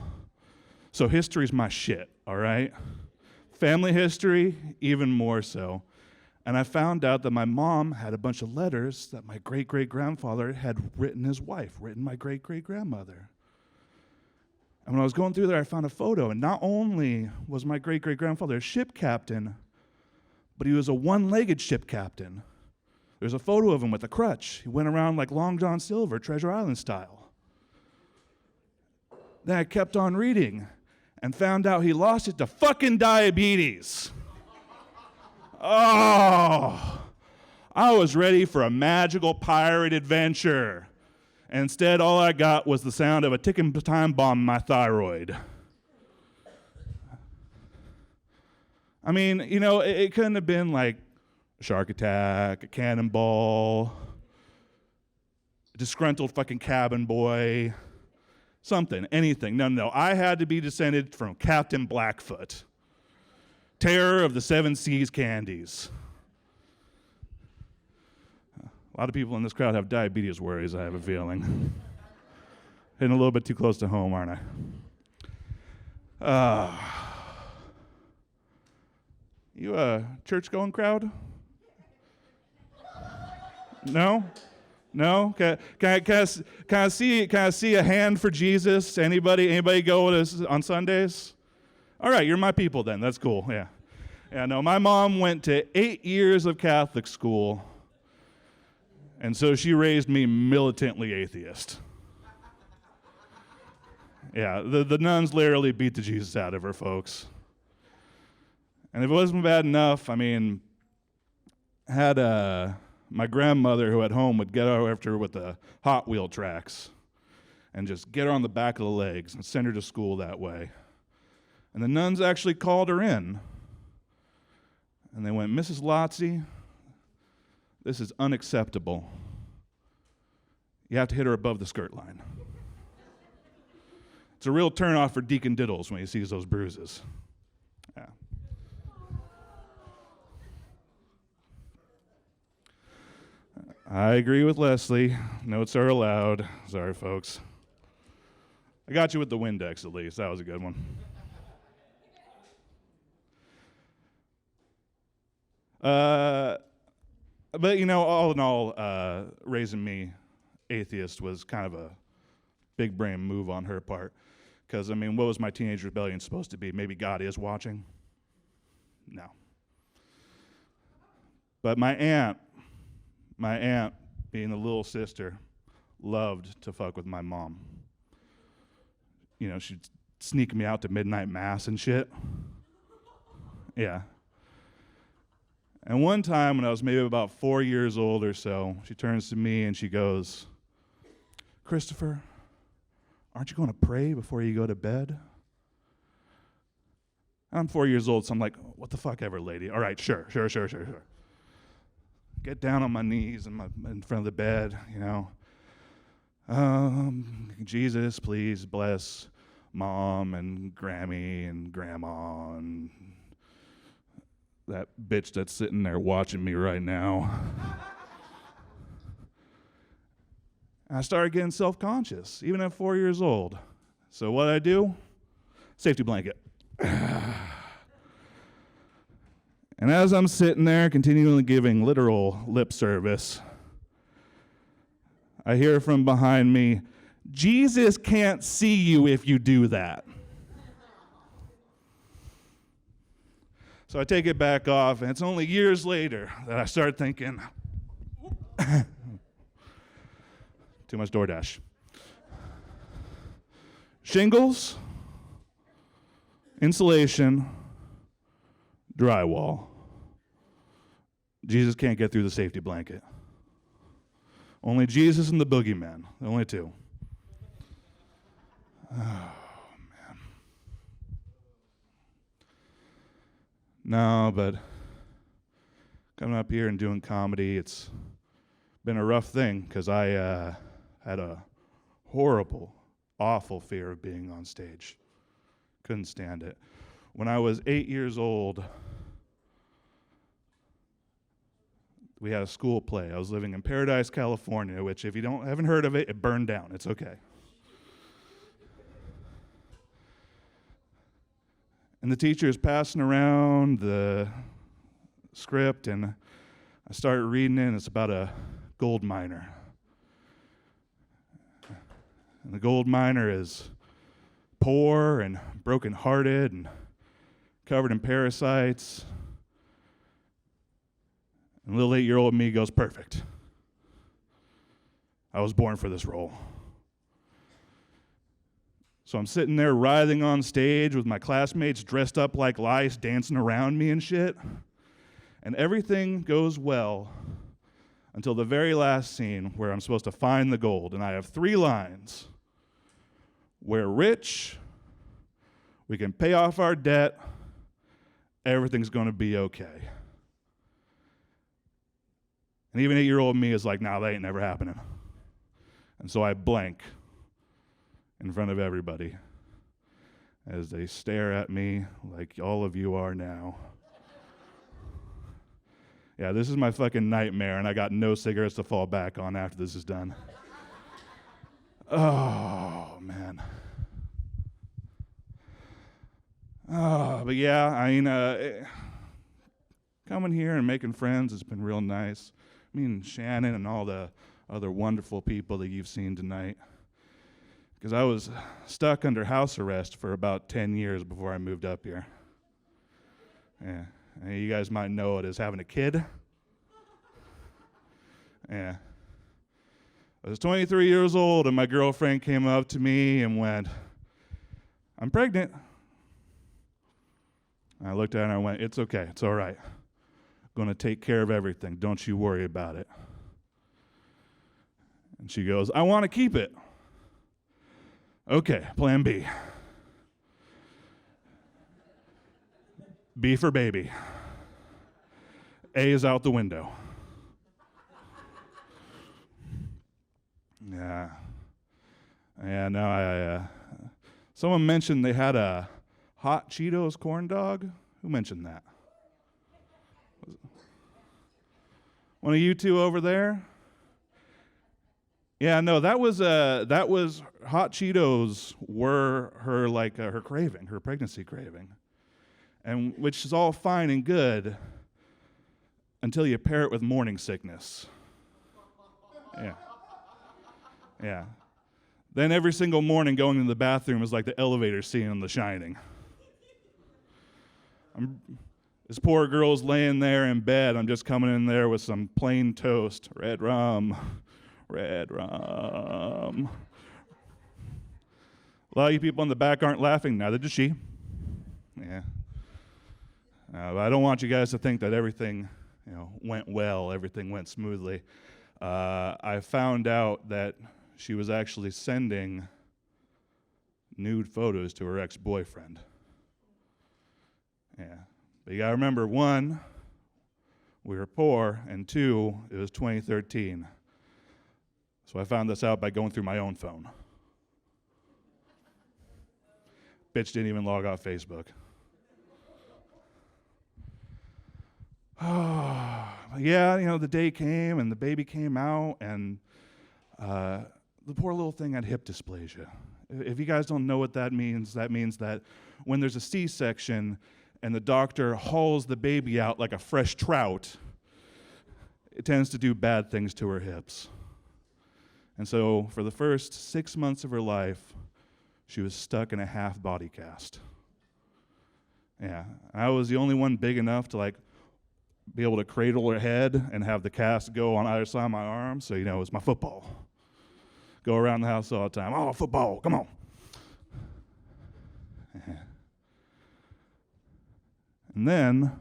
So history's my shit, all right? Family history, even more so. And I found out that my mom had a bunch of letters that my great-great-grandfather had written his wife, written my great-great-grandmother. And when I was going through there, I found a photo, and not only was my great-great-grandfather a ship captain, but he was a one-legged ship captain. There's a photo of him with a crutch. He went around like Long John Silver, Treasure Island style. Then I kept on reading and found out he lost it to fucking diabetes. Oh, I was ready for a magical pirate adventure. Instead, all I got was the sound of a ticking time bomb in my thyroid. I mean, you know, it couldn't have been like a shark attack, a cannonball, a disgruntled fucking cabin boy, something, anything. No, I had to be descended from Captain Blackfoot, terror of the seven seas candies. A lot of people in this crowd have diabetes worries, I have a feeling. Hitting a little bit too close to home, aren't I? You a church-going crowd? No? No? Can I see a hand for Jesus? Anybody go with us on Sundays? All right, you're my people then. That's cool. Yeah. Yeah, no, my mom went to 8 years of Catholic school. And so she raised me militantly atheist. Yeah, the nuns literally beat the Jesus out of her, folks. And if it wasn't bad enough, I mean, had my grandmother who at home would get her after her with the Hot Wheel tracks and just get her on the back of the legs and send her to school that way. And the nuns actually called her in. And they went, Mrs. Lotzie, this is unacceptable. You have to hit her above the skirt line. It's a real turnoff for Deacon Diddles when he sees those bruises. Yeah. I agree with Leslie. Notes are allowed. Sorry, folks. I got you with the Windex, at least. That was a good one. But, you know, all in all, raising me atheist was kind of a big brain move on her part. Because, I mean, what was my teenage rebellion supposed to be? Maybe God is watching? No. But my aunt, being the little sister, loved to fuck with my mom. You know, she'd sneak me out to midnight mass and shit. Yeah. And one time when I was maybe about 4 years old or so, she turns to me and she goes, "Christopher, aren't you going to pray before you go to bed?" And I'm 4 years old, so I'm like, what the fuck ever, lady. All right, sure. Get down on my knees in front of the bed, you know. Jesus, please bless Mom and Grammy and Grandma and that bitch that's sitting there watching me right now. And I started getting self-conscious, even at 4 years old. So what did I do? Safety blanket. And as I'm sitting there continually giving literal lip service, I hear from behind me, "Jesus can't see you if you do that." So I take it back off, and it's only years later that I start thinking, too much DoorDash. Shingles, insulation, drywall. Jesus can't get through the safety blanket. Only Jesus and the boogeyman, the only two. Oh, man. No, but coming up here and doing comedy, it's been a rough thing because I had a horrible, awful fear of being on stage. Couldn't stand it. When I was 8 years old, we had a school play. I was living in Paradise, California, which if you haven't heard of it, it burned down. It's okay. And the teacher is passing around the script, and I started reading it, and it's about a gold miner. And the gold miner is poor and brokenhearted and covered in parasites. And little 8-year-old me goes, perfect. I was born for this role. So I'm sitting there writhing on stage with my classmates dressed up like lice, dancing around me and shit. And everything goes well until the very last scene where I'm supposed to find the gold. And I have 3 lines. We're rich, we can pay off our debt, everything's going to be okay. And even 8-year-old me is like, nah, that ain't never happening. And so I blank in front of everybody as they stare at me like all of you are now. Yeah, this is my fucking nightmare, and I got no cigarettes to fall back on after this is done. Oh, man. Oh, but yeah, I mean, coming here and making friends has been real nice. Me and Shannon and all the other wonderful people that you've seen tonight. Because I was stuck under house arrest for about 10 years before I moved up here. Yeah, and you guys might know it as having a kid. Yeah. I was 23 years old, and my girlfriend came up to me and went, "I'm pregnant." And I looked at her and I went, "It's okay, it's all right. I'm going to take care of everything. Don't you worry about it." And she goes, "I want to keep it." Okay, plan B. B for baby. A is out the window. Yeah. Yeah, no, someone mentioned they had a hot Cheetos corn dog. Who mentioned that? One of you two over there? Yeah, no, that was hot Cheetos were her her craving, her pregnancy craving. And which is all fine and good until you pair it with morning sickness. Yeah. Yeah. Then every single morning going to the bathroom is like the elevator scene in The Shining. This poor girl's laying there in bed. I'm just coming in there with some plain toast. Red rum. Red rum. A lot of you people in the back aren't laughing, neither does she. Yeah. But I don't want you guys to think that everything, went well, everything went smoothly. I found out that she was actually sending nude photos to her ex-boyfriend. Yeah. But you gotta remember, one, we were poor, and two, it was 2013. So I found this out by going through my own phone. Bitch didn't even log off Facebook. Yeah, the day came and the baby came out, and the poor little thing had hip dysplasia. If you guys don't know what that means that when there's a C-section and the doctor hauls the baby out like a fresh trout, it tends to do bad things to her hips. And so for the first 6 months of her life, she was stuck in a half body cast. Yeah, I was the only one big enough to be able to cradle her head and have the cast go on either side of my arm. So, it was my football. Go around the house all the time. Oh, football, come on. Yeah. And then,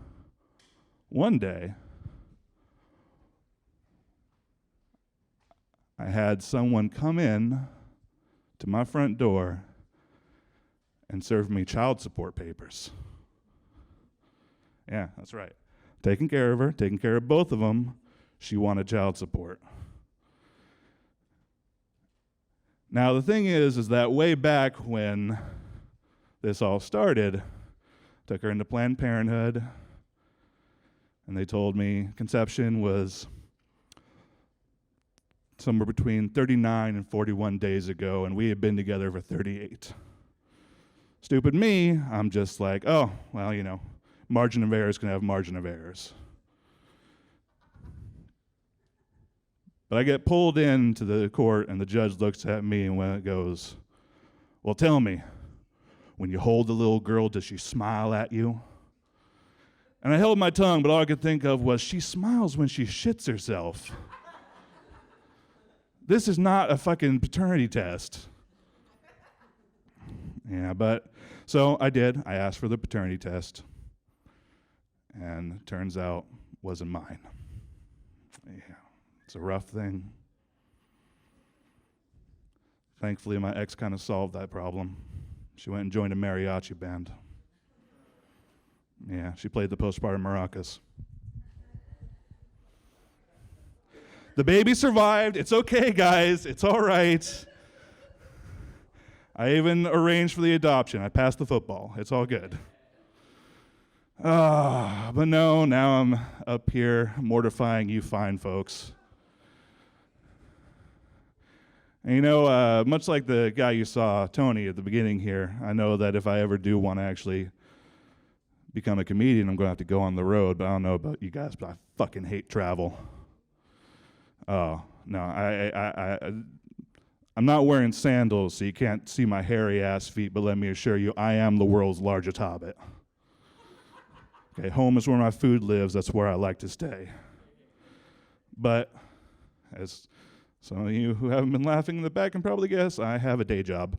one day, I had someone come in to my front door and serve me child support papers. Yeah, that's right. Taking care of her, taking care of both of them, she wanted child support. Now, the thing is that way back when this all started, took her into Planned Parenthood, and they told me conception was somewhere between 39 and 41 days ago, and we had been together for 38. Stupid me, I'm just like, oh, well, margin of errors can have margin of errors. But I get pulled into the court, and the judge looks at me and goes, well, tell me, when you hold the little girl, does she smile at you? And I held my tongue, but all I could think of was, she smiles when she shits herself. This is not a fucking paternity test. Yeah, so I did. I asked for the paternity test. And turns out wasn't mine. Yeah, it's a rough thing. Thankfully, my ex kind of solved that problem. She went and joined a mariachi band. Yeah, she played the postpartum maracas. The baby survived. It's okay, guys. It's all right. I even arranged for the adoption. I passed the football. It's all good. But no, now I'm up here mortifying you fine folks. And much like the guy you saw, Tony, at the beginning here, I know that if I ever do want to actually become a comedian, I'm going to have to go on the road, but I don't know about you guys, but I fucking hate travel. Oh, no, I'm not wearing sandals, so you can't see my hairy ass feet, but let me assure you, I am the world's largest hobbit. Okay, home is where my food lives. That's where I like to stay. But as some of you who haven't been laughing in the back can probably guess, I have a day job.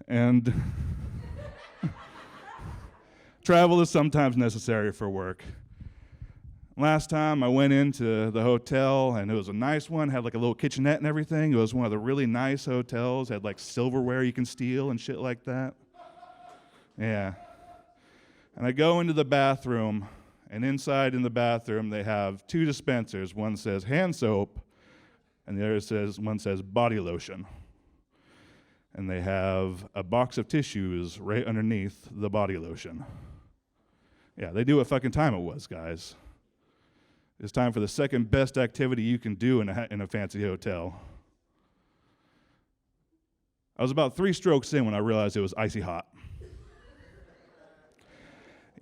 And travel is sometimes necessary for work. Last time I went into the hotel, and it was a nice one, had like a little kitchenette and everything. It was one of the really nice hotels, had like silverware you can steal and shit like that. Yeah. And I go into the bathroom, and inside in the bathroom they have two dispensers. One says hand soap, and the other one says body lotion. And they have a box of tissues right underneath the body lotion. Yeah, they knew what fucking time it was, guys. It's time for the second best activity you can do in a fancy hotel. I was about 3 strokes in when I realized it was icy hot.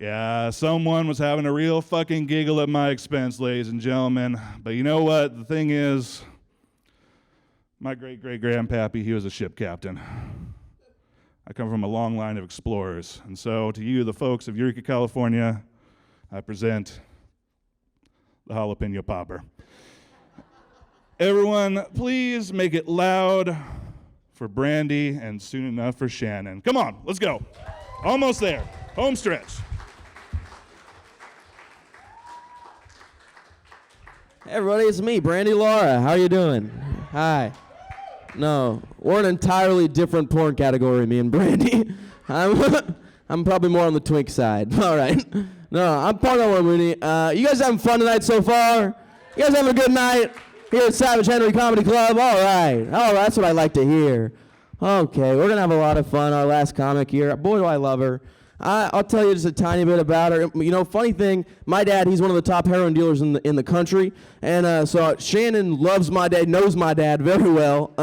Yeah, someone was having a real fucking giggle at my expense, ladies and gentlemen. But you know what? The thing is, my great-great-grandpappy, he was a ship captain. I come from a long line of explorers. And so to you, the folks of Eureka, California, I present the jalapeno popper. Everyone, please make it loud for Brandy and soon enough for Shannon. Come on, let's go. Almost there. Home stretch. Hey everybody, it's me, Brandy Laura. How you doing? Hi. No, we're an entirely different porn category, me and Brandy. I'm probably more on the twink side. All right. No, I'm Porno Mooney. You guys having fun tonight so far? You guys having a good night here at Savage Henry Comedy Club? All right. Oh, that's what I like to hear. Okay, we're gonna have a lot of fun. Our last comic here. Boy, do I love her. I'll tell you just a tiny bit about her. You know, funny thing, my dad, he's one of the top heroin dealers in the country, and so Shannon loves my dad, knows my dad very well.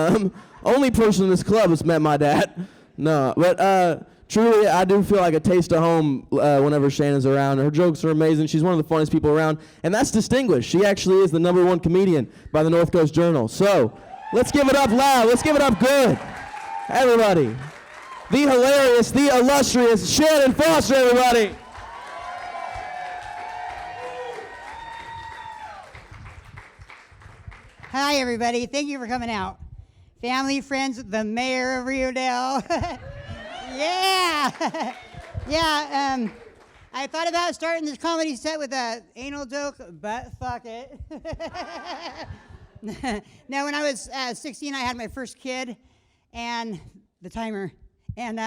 Only person in this club that's met my dad. No, but truly, I do feel like a taste of home whenever Shannon's around. Her jokes are amazing. She's one of the funniest people around, and that's distinguished. She actually is the #1 comedian by the North Coast Journal. So let's give it up loud. Let's give it up good. Everybody. The hilarious, the illustrious Shannon Foster, everybody. Hi, everybody. Thank you for coming out. Family, friends, the mayor of Rio Dell. Yeah. Yeah, I thought about starting this comedy set with a anal joke, but fuck it. Now, when I was 16, I had my first kid, and the timer. And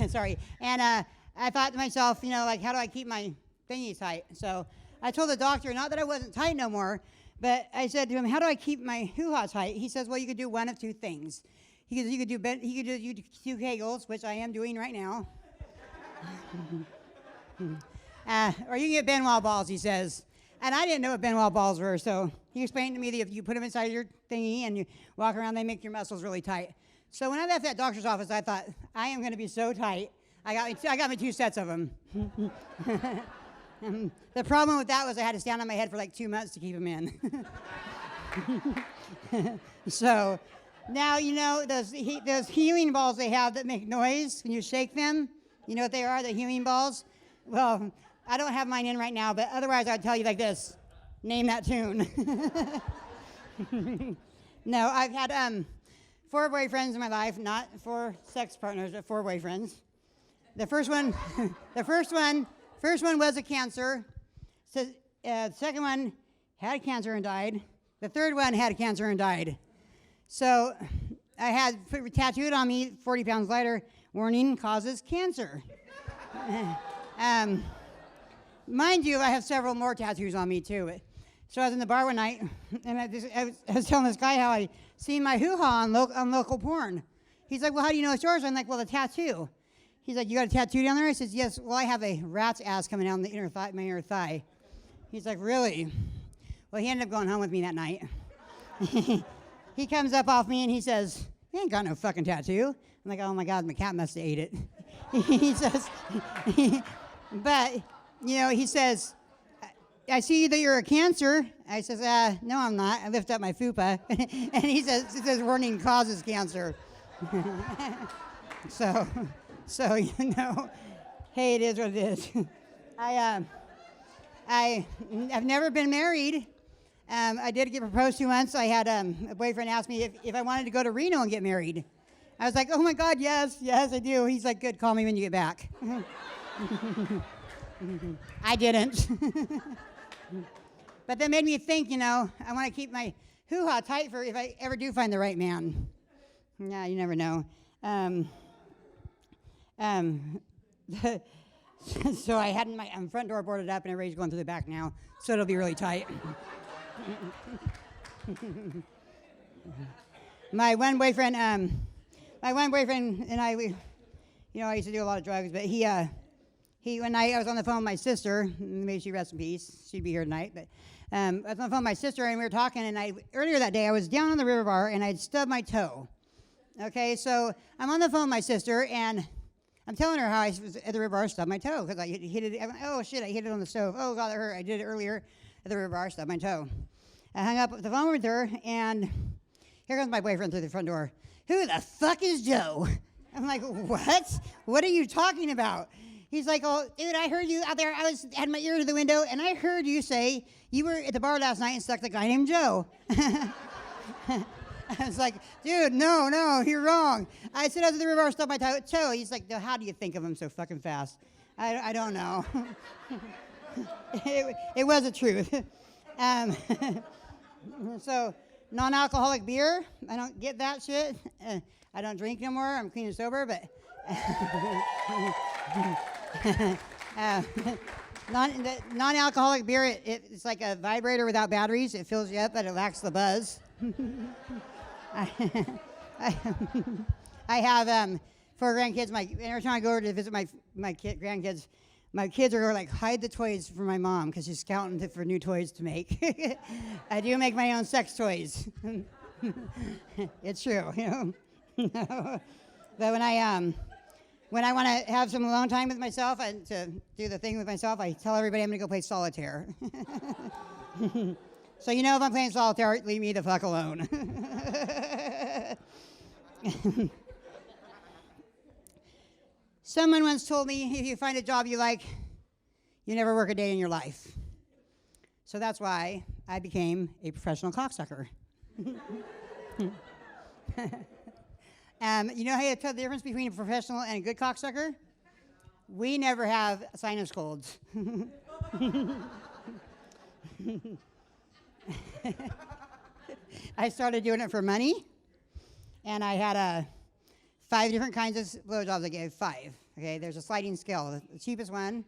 sorry, and I thought to myself, you know, like, how do I keep my thingy tight? So I told the doctor, not that I wasn't tight no more, but I said to him, how do I keep my hoo-ha tight? He says, well, you could do one of two things. He could do 2 Kegels, which I am doing right now, or you can get Benoit balls, he says. And I didn't know what Benoit balls were, so he explained to me that if you put them inside your thingy and you walk around, they make your muscles really tight. So when I left that doctor's office, I thought, I am going to be so tight. I got me 2 sets of them. The problem with that was I had to stand on my head for like 2 months to keep them in. So now, you know, those healing balls they have that make noise when you shake them. You know what they are, the healing balls? Well, I don't have mine in right now, but otherwise I'd tell you like this. Name that tune. No, I've had 4 boyfriends in my life, not 4 sex partners, but 4 boyfriends. The first one was a cancer. So, the second one had cancer and died. The third one had cancer and died. So I had tattooed on me 40 pounds lighter, warning, causes cancer. Mind you, I have several more tattoos on me too. So I was in the bar one night, and I was telling this guy how I seen my hoo-ha on local porn. He's like, well, how do you know it's yours? I'm like, well, the tattoo. He's like, you got a tattoo down there? I says, yes. Well, I have a rat's ass coming down the my inner thigh. He's like, really? Well, he ended up going home with me that night. He comes up off me and he says, you ain't got no fucking tattoo. I'm like, oh my God, my cat must have ate it. He says, but, you know, he says, I see that you're a cancer. I says, no, I'm not. I lift up my fupa. And he says, warning, causes cancer. So, you know, hey, it is what it is. I've never been married. I did get proposed to once. I had a boyfriend ask me if I wanted to go to Reno and get married. I was like, oh my God, yes, I do. He's like, good, call me when you get back. I didn't. But that made me think, you know, I want to keep my hoo-ha tight for if I ever do find the right man. Yeah, you never know. So I had my front door boarded up and everybody's going through the back now, so it'll be really tight. My one boyfriend and I, I used to do a lot of drugs, but he one night I was on the phone with my sister, may she rest in peace, she'd be here tonight, but I was on the phone with my sister and we were talking, and earlier that day I was down on the river bar and I'd stubbed my toe. Okay, so I'm on the phone with my sister and I'm telling her how I was at the river bar, stubbed my toe, because I hit it, oh shit, I hit it on the stove, oh God, that hurt, I did it earlier at the river bar, stubbed my toe. I hung up the phone with her, and here comes my boyfriend through the front door. Who the fuck is Joe? I'm like, what? What are you talking about? He's like, oh, dude, I heard you out there. I had my ear to the window, and I heard you say you were at the bar last night and stuck the guy named Joe. I was like, dude, no, you're wrong. I said, I was at the river, I stubbed my toe. He's like, how do you think of him so fucking fast? I don't know. it was the truth. So, non-alcoholic beer, I don't get that shit. I don't drink no more. I'm clean and sober, but non-alcoholic beer, it's like a vibrator without batteries. It fills you up, but it lacks the buzz. I have 4 grandkids. Every time I go over to visit my grandkids, my kids are like, hide the toys from my mom because she's scouting for new toys to make. I do make my own sex toys. It's true, you know. But when I want to have some alone time with myself and to do the thing with myself, I tell everybody I'm going to go play solitaire. So you know if I'm playing solitaire, leave me the fuck alone. Someone once told me, if you find a job you like, you never work a day in your life. So that's why I became a professional cocksucker. You know how you tell the difference between a professional and a good cocksucker? We never have sinus colds. I started doing it for money, and I had 5 different kinds of blowjobs. I gave 5. Okay, there's a sliding scale. The cheapest one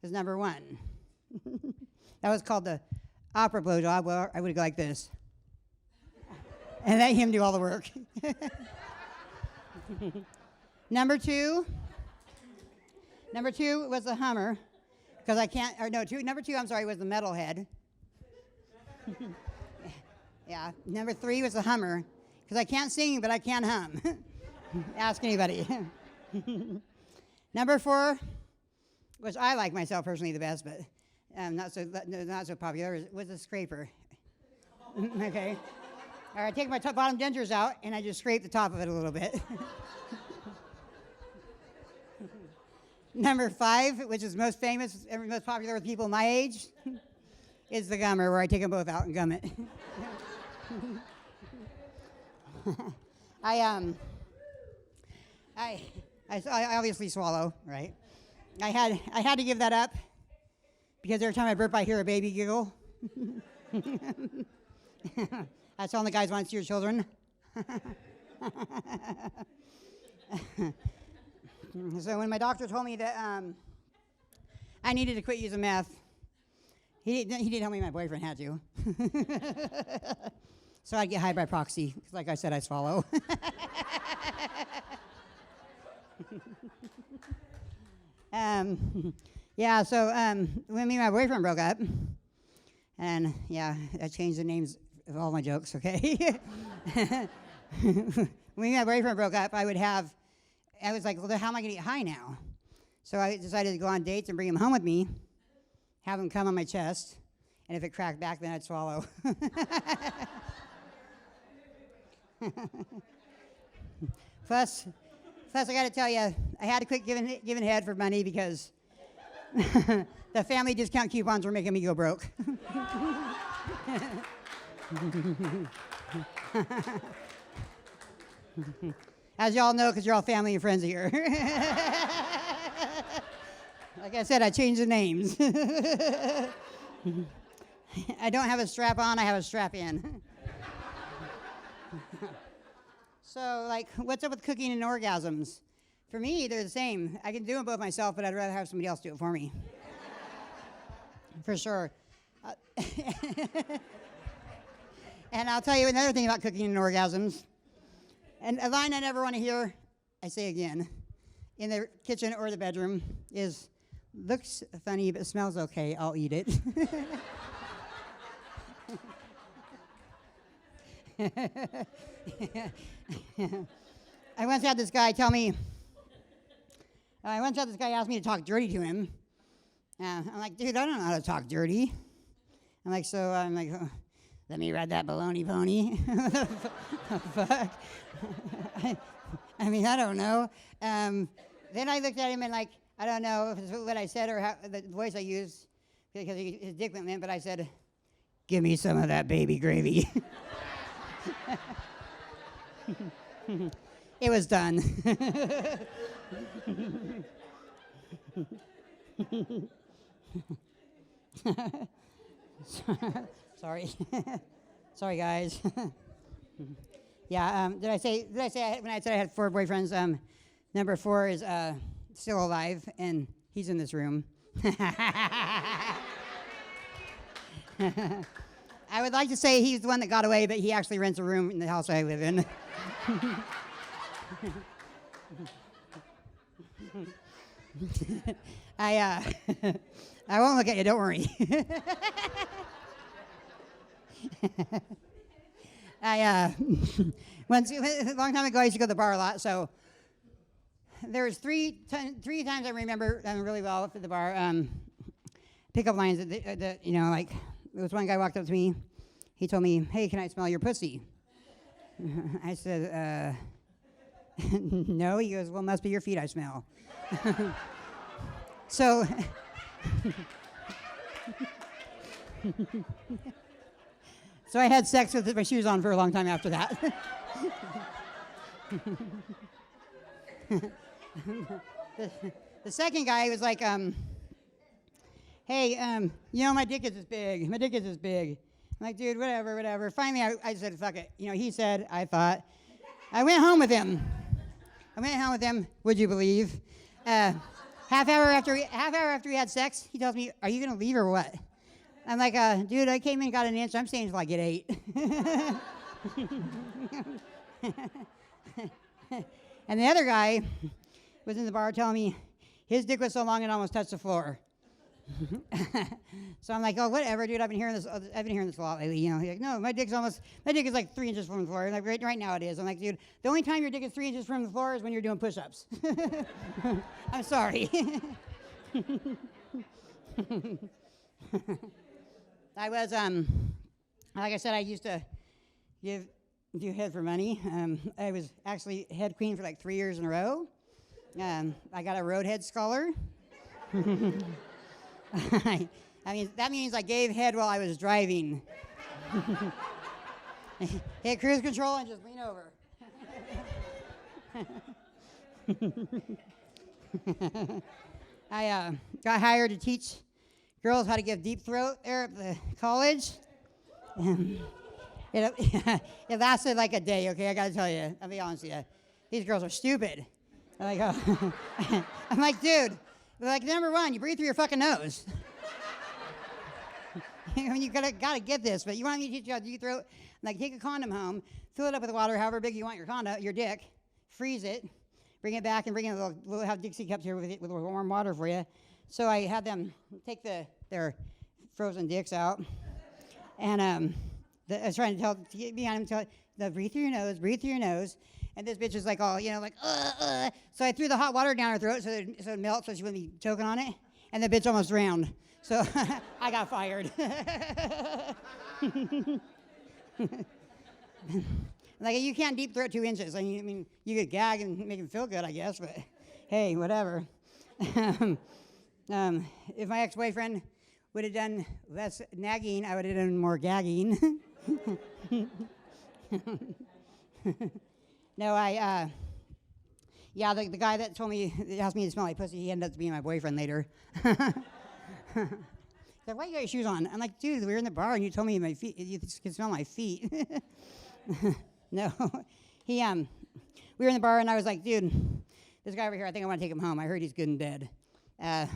was number 1. That was called the opera blowjob. Well, I would go like this, and let him do all the work. Number two was the Hummer, because I can't. Or no, number 2. I'm sorry, was the Metalhead. Yeah. Number 3 was the Hummer, because I can't sing, but I can hum. Ask anybody. Number 4, which I like myself personally the best, but not so popular, was the Scraper. Okay. All right, I take my bottom dentures out, and I just scrape the top of it a little bit. Number 5, which is most famous, most popular with people my age, is the Gummer, where I take them both out and gum it. I obviously swallow, right? I had to give that up because every time I burp, I hear a baby giggle. That's all the guys want to see your children. So when my doctor told me that I needed to quit using meth, he didn't tell me my boyfriend had to. So I'd get high by proxy, 'cause like I said, I swallow. Yeah, so when me and my boyfriend broke up, and yeah, I changed the names of all my jokes, okay? When me and my boyfriend broke up, I was like, well, how am I going to get high now? So I decided to go on dates and bring him home with me, have him come on my chest, and if it cracked back, then I'd swallow. Plus, I got to tell you, I had to quit giving head for money because the family discount coupons were making me go broke. As y'all know, because you're all family and friends here. Like I said, I changed the names. I don't have a strap on, I have a strap in. So, like, what's up with cooking and orgasms? For me, they're the same. I can do them both myself, but I'd rather have somebody else do it for me. For sure. And I'll tell you another thing about cooking and orgasms. And a line I never want to hear, I say again, in the kitchen or the bedroom is, looks funny but smells okay, I'll eat it. I once had this guy ask me to talk dirty to him. I'm like, dude, I don't know how to talk dirty. I'm like, let me ride that baloney pony. Fuck. I mean, I don't know. Then I looked at him and like, I don't know if it's what I said or how, the voice I used because his dick went limp, but I said, give me some of that baby gravy. It was done. Sorry. Sorry, guys. Yeah, did I say when I said I had 4 boyfriends, number 4 is still alive, and he's in this room. I would like to say he's the one that got away, but he actually rents a room in the house I live in. I won't look at you, don't worry. Once a long time ago, I used to go to the bar a lot, so there was three times I remember really well at the bar. Pickup lines that like there was one guy walked up to me. He told me, "Hey, can I smell your pussy?" I said, "No." He goes, "Well, it must be your feet I smell." So. So I had sex with my shoes on for a long time after that. The second guy was like, "Hey, my dick is this big. My dick is this big." I'm like, "Dude, whatever." Finally, I said, "Fuck it." He said, I thought. I went home with him. Would you believe? Half hour after we had sex, he tells me, "Are you gonna leave or what?" I'm like, "Dude, I came in and got an inch. I'm staying until I get 8." And the other guy was in the bar telling me his dick was so long it almost touched the floor. So I'm like, "Oh, whatever, dude. I've been hearing this a lot lately." He's like, "No, my dick is like 3 inches from the floor." And like right now it is. I'm like, "Dude, the only time your dick is 3 inches from the floor is when you're doing push-ups." I'm sorry. I was like I said, I used to do head for money. I was actually head queen for like 3 years in a row. I got a roadhead scholar. I mean, that means I gave head while I was driving. Hit cruise control and just lean over. I got hired to teach girls how to give deep throat there at the college. It lasted like a day, okay? I gotta tell you, I'll be honest with you. These girls are stupid. I'm like, I'm like, dude, like, number one, you breathe through your fucking nose. I mean, you gotta get this, but you want me to teach you how to deep throat? Like, take a condom home, fill it up with water, however big you want your dick, freeze it, bring it back, and bring in we'll have Dixie cups here with warm water for you. So I had them take their frozen dicks out, and I was trying to get behind him, breathe through your nose, and this bitch is like all, So I threw the hot water down her throat so it melts so she wouldn't be choking on it, and the bitch almost drowned. So I got fired. Like, you can't deep throat 2 inches. I mean, you could gag and make him feel good, I guess, but hey, whatever. If my ex-boyfriend would have done less nagging, I would have done more gagging. No, the guy that asked me to smell like pussy, he ended up being my boyfriend later. He's like, "Why you got your shoes on?" I'm like, "Dude, we were in the bar and you told me my feet, you can smell my feet." No, we were in the bar and I was like, "Dude, this guy over here, I think I want to take him home. I heard he's good in bed." And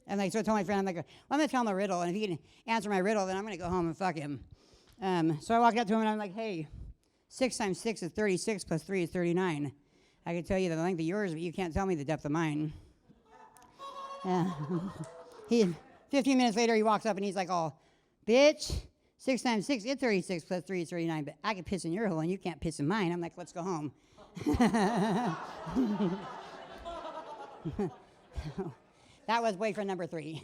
so I told my friend, I'm like, "Well, I'm going to tell him a riddle, and if he can answer my riddle, then I'm going to go home and fuck him." So I walked up to him and I'm like, "Hey, 6 times 6 is 36 plus 3 is 39. I can tell you the length of yours, but you can't tell me the depth of mine." 15 minutes later, he walks up and he's like, "Oh, bitch, 6 times 6 is 36 plus 3 is 39, but I can piss in your hole and you can't piss in mine." I'm like, "Let's go home." That was boyfriend number 3.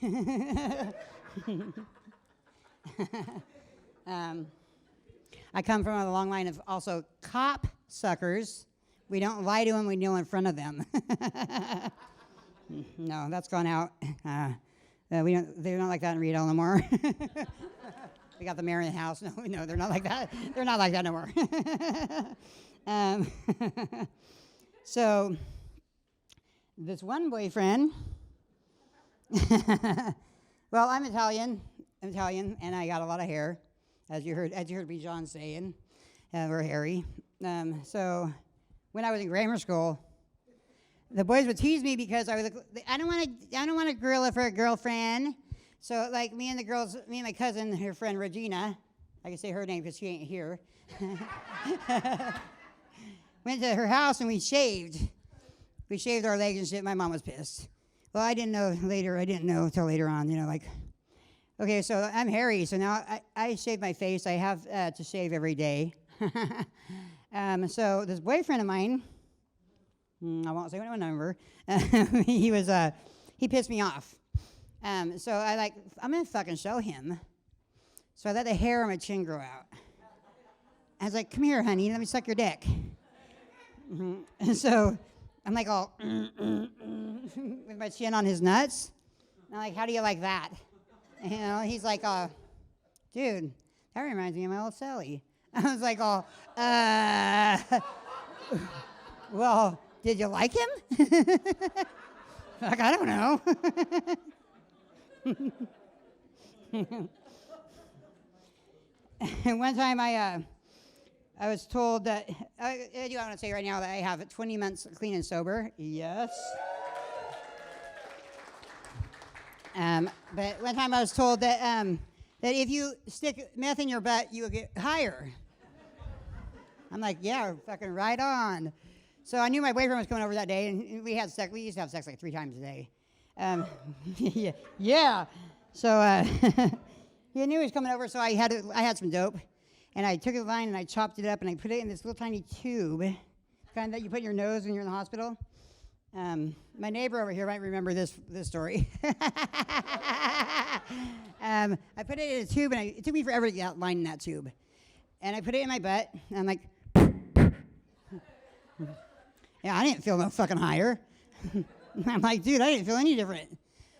I come from a long line of also cop suckers. We don't lie to them, we kneel in front of them. No, that's gone out. They're not like that in Rito no more. We got the mayor in the house. No, they're not like that. They're not like that no more. Um, so this one boyfriend, well, I'm Italian, and I got a lot of hair, as you heard Bijan saying. We're hairy. So when I was in grammar school, the boys would tease me because I don't want a gorilla for a girlfriend. So like me and my cousin, her friend Regina, I can say her name because she ain't here. Went to her house and we shaved. We shaved our legs and shit. My mom was pissed. Well, I didn't know until later on, okay, so I'm hairy, so now I shave my face. I have to shave every day. So this boyfriend of mine, I won't say what number, he pissed me off. So I'm gonna fucking show him. So I let the hair on my chin grow out. I was like, come here, honey, let me suck your dick. And so I'm like all with my chin on his nuts. And I'm like, how do you like that? He's like, dude, that reminds me of my old Sally. I was like, well, did you like him? Like, I don't know. And one time I was told that, I want to say right now that I have 20 months clean and sober. Yes. But one time I was told that that if you stick meth in your butt, you will get higher. I'm like, yeah, fucking right on. So I knew my boyfriend was coming over that day, and we had sex. We used to have sex like 3 times a day. Yeah. So he knew he was coming over, so I had some dope, and I took a line and I chopped it up and I put it in this little tiny tube, kind that you put in your nose when you're in the hospital. My neighbor over here might remember this story. I put it in a tube, and it took me forever to get that line in that tube. And I put it in my butt, and I'm like, yeah, I didn't feel no fucking higher. I'm like, dude, I didn't feel any different.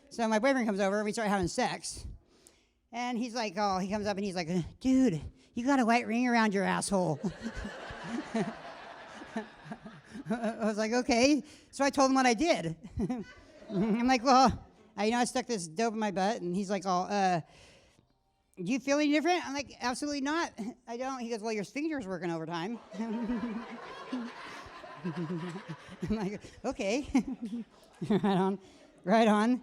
So my boyfriend comes over, and we start having sex. And he's like, he comes up, and he's like, dude, you got a white ring around your asshole. I was like, okay. So I told him what I did. I'm like, well, I stuck this dope in my butt, and he's like, do you feel any different? I'm like, absolutely not. I don't. He goes, well, your sphincter's working overtime. I'm like, okay. Right on.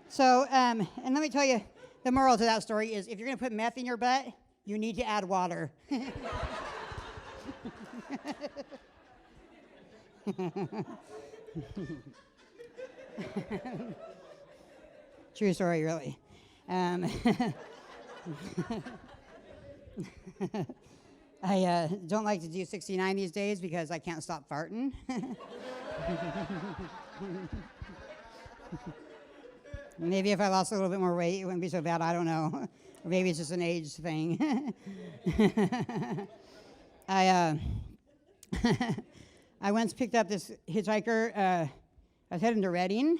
So, and let me tell you, the moral to that story is if you're going to put meth in your butt, you need to add water. True story, really. I don't like to do 69 these days because I can't stop farting. Maybe if I lost a little bit more weight, it wouldn't be so bad. I don't know. Or maybe it's just an age thing. I once picked up this hitchhiker. I was heading to Reading.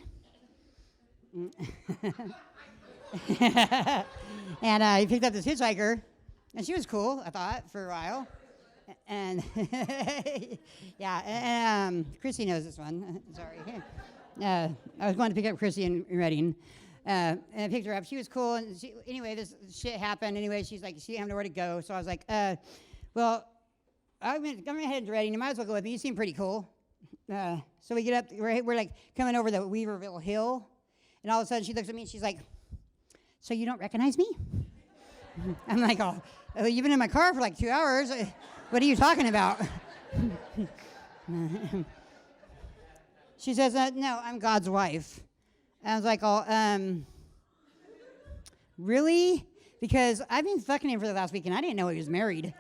And I picked up this hitchhiker, and she was cool, I thought, for a while. And yeah, and Chrissy knows this one. Sorry. I was going to pick up Chrissy in Reading, and I picked her up. She was cool, and anyway, this shit happened. Anyway, she's like, she didn't have nowhere to go, so I was like, well, I'm gonna head to Reading. You might as well go with me. You seem pretty cool. So we get up. We're like coming over the Weaverville Hill, and all of a sudden she looks at me and she's like, "So you don't recognize me?" I'm like, "Oh, you've been in my car for like 2 hours. What are you talking about?" She says, "No, I'm God's wife." And I was like, "Oh, really?" Because I've been fucking him for the last week, and I didn't know he was married.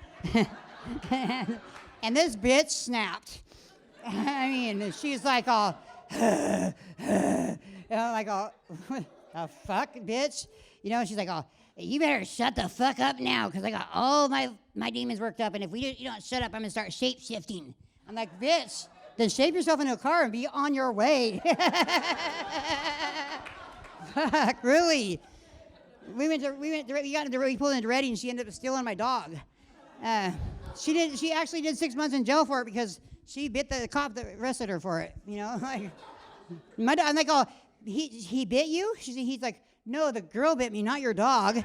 And this bitch snapped. I mean, she's like all, like all, what the fuck, bitch? She's like all, you better shut the fuck up now, because I got all my demons worked up, and if you don't shut up, I'm going to start shape-shifting. I'm like, bitch, then shape yourself into a car and be on your way. Fuck, really? We pulled into Reading, and she ended up stealing my dog. She actually did 6 months in jail for it because she bit the cop that arrested her for it. You know, like I'm like, oh, he bit you? He's like, no, the girl bit me, not your dog.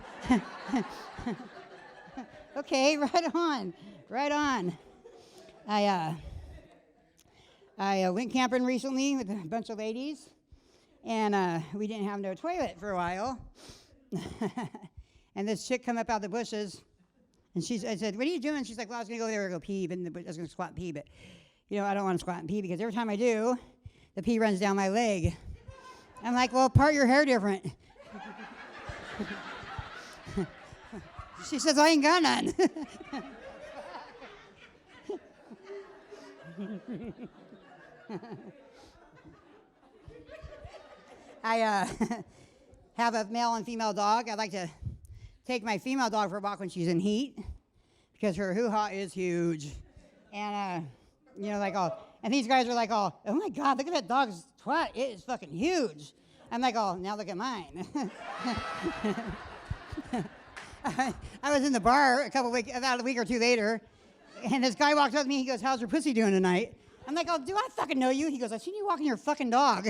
Okay, right on. I went camping recently with a bunch of ladies, and we didn't have no toilet for a while. And this chick come up out the bushes, and I said, what are you doing? She's like, well, I was going to go there and go pee, but I was going to squat and pee, but, you know, I don't want to squat and pee because every time I do, the pee runs down my leg. I'm like, well, part your hair different. She says, I ain't got none. I have a male and female dog. I like to take my female dog for a walk when she's in heat because her hoo-ha is huge. And, you know, like, and these guys are like, oh my God, look at that dog's twat. It is fucking huge. I'm like, oh, now look at mine. I was in the bar about a week or two later, and this guy walked up to me. He goes, how's your pussy doing tonight? I'm like, oh, do I fucking know you? He goes, I've seen you walking your fucking dog.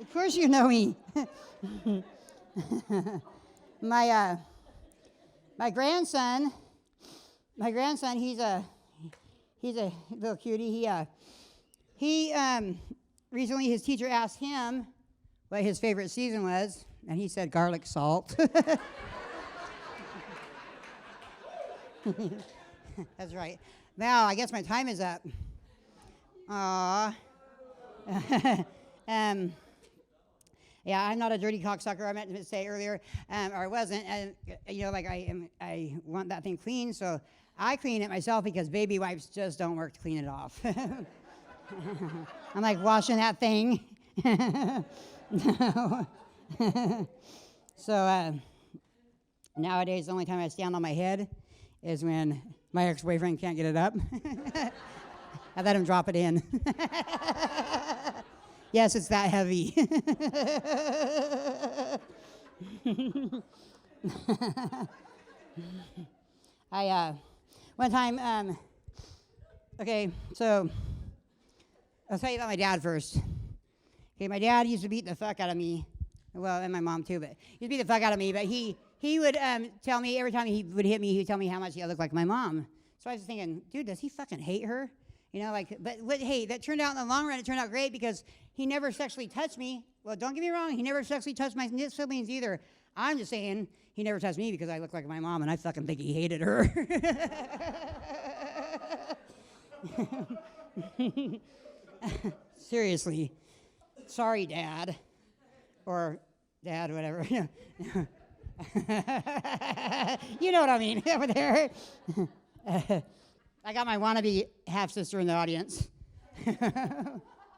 Of course you know me. My grandson, he's a little cutie. He recently his teacher asked him what his favorite season was, and he said garlic salt. That's right. Now, I guess my time is up. Aww. Yeah, I'm not a dirty cocksucker. I meant to say earlier, or I wasn't. And you know, like I want that thing clean, so I clean it myself because baby wipes just don't work to clean it off. I'm like washing that thing. So nowadays, the only time I stand on my head is when my ex-boyfriend can't get it up. I let him drop it in. Yes, it's that heavy. One time, okay, so I'll tell you about my dad first. Okay, my dad used to beat the fuck out of me. Well, and my mom too, but he used to beat the fuck out of me, but he would tell me, every time he would hit me, he would tell me how much I looked like my mom. So I was thinking, dude, does he fucking hate her? You know, like, but hey, that turned out in the long run, it turned out great because he never sexually touched me. Well, don't get me wrong, he never sexually touched my siblings either. I'm just saying he never touched me because I look like my mom, and I fucking think he hated her. Seriously. Sorry, Dad. Or Dad, whatever. You know what I mean over there. I got my wannabe half-sister in the audience.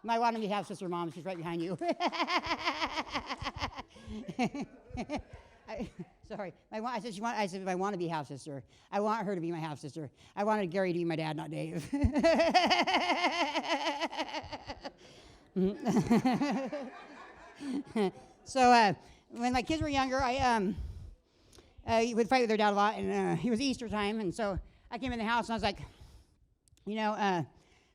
My wannabe half-sister mom, she's right behind you. Sorry. I said my wannabe half-sister. I want her to be my half-sister. I wanted Gary to be my dad, not Dave. So when my kids were younger, I would fight with their dad a lot, and it was Easter time, and so I came in the house and I was like, you know,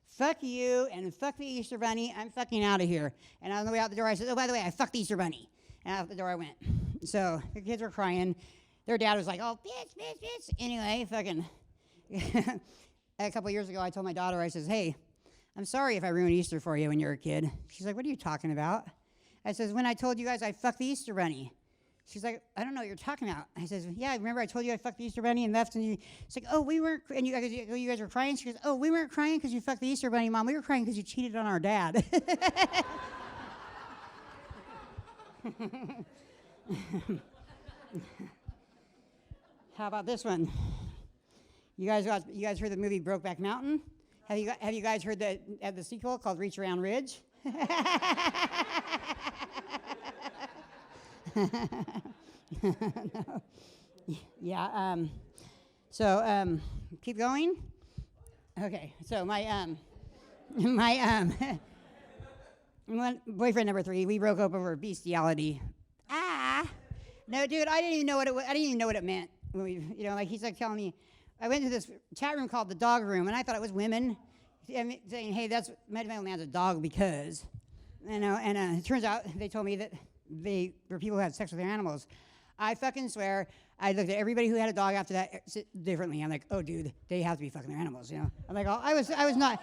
fuck you and fuck the Easter Bunny. I'm fucking out of here. And on the way out the door, I said, oh, by the way, I fucked the Easter Bunny. And out the door I went. So the kids were crying. Their dad was like, oh, bitch. Anyway, fucking a couple years ago, I told my daughter, I says, hey, I'm sorry if I ruined Easter for you when you were a kid. She's like, what are you talking about? I says, when I told you guys I fucked the Easter Bunny. She's like, I don't know what you're talking about. I says, yeah, remember I told you I fucked the Easter Bunny and left, and it's like, oh, we weren't, and you guys were crying? She goes, oh, we weren't crying because you fucked the Easter Bunny, Mom. We were crying because you cheated on our dad. How about this one? You guys heard the movie Brokeback Mountain? Have you guys heard the sequel called Reach Around Ridge? No. Yeah. So keep going. Okay. So my boyfriend number 3, we broke up over bestiality. No, dude, I didn't even know what it meant when we, like he's like telling me, I went to this chat room called the dog room, and I thought it was women saying, hey, that's my man's a dog because, and it turns out they told me that they were people who had sex with their animals. I fucking swear, I looked at everybody who had a dog after that differently. I'm like, oh, dude, they have to be fucking their animals, I'm like, oh, I was not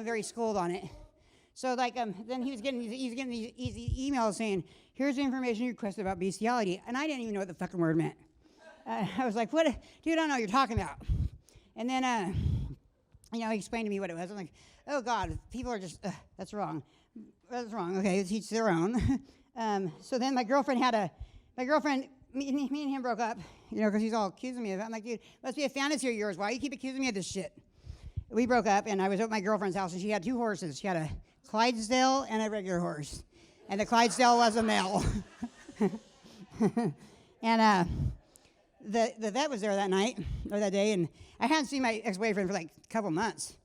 very schooled on it. So like, then he was getting these easy emails saying, here's the information you requested about bestiality, and I didn't even know what the fucking word meant. I was like, what, dude, I don't know what you're talking about. And then, he explained to me what it was. I'm like, oh God, people are just, that's wrong. That's wrong. Okay, each their own. So then my girlfriend, me and him broke up, because he's all accusing me of it. I'm like, dude, must be a fantasy of yours. Why do you keep accusing me of this shit? We broke up, and I was at my girlfriend's house, and she had 2 horses. She had a Clydesdale and a regular horse. And the Clydesdale was a male. And the vet was there that night, or that day, and I hadn't seen my ex-boyfriend for like a couple months.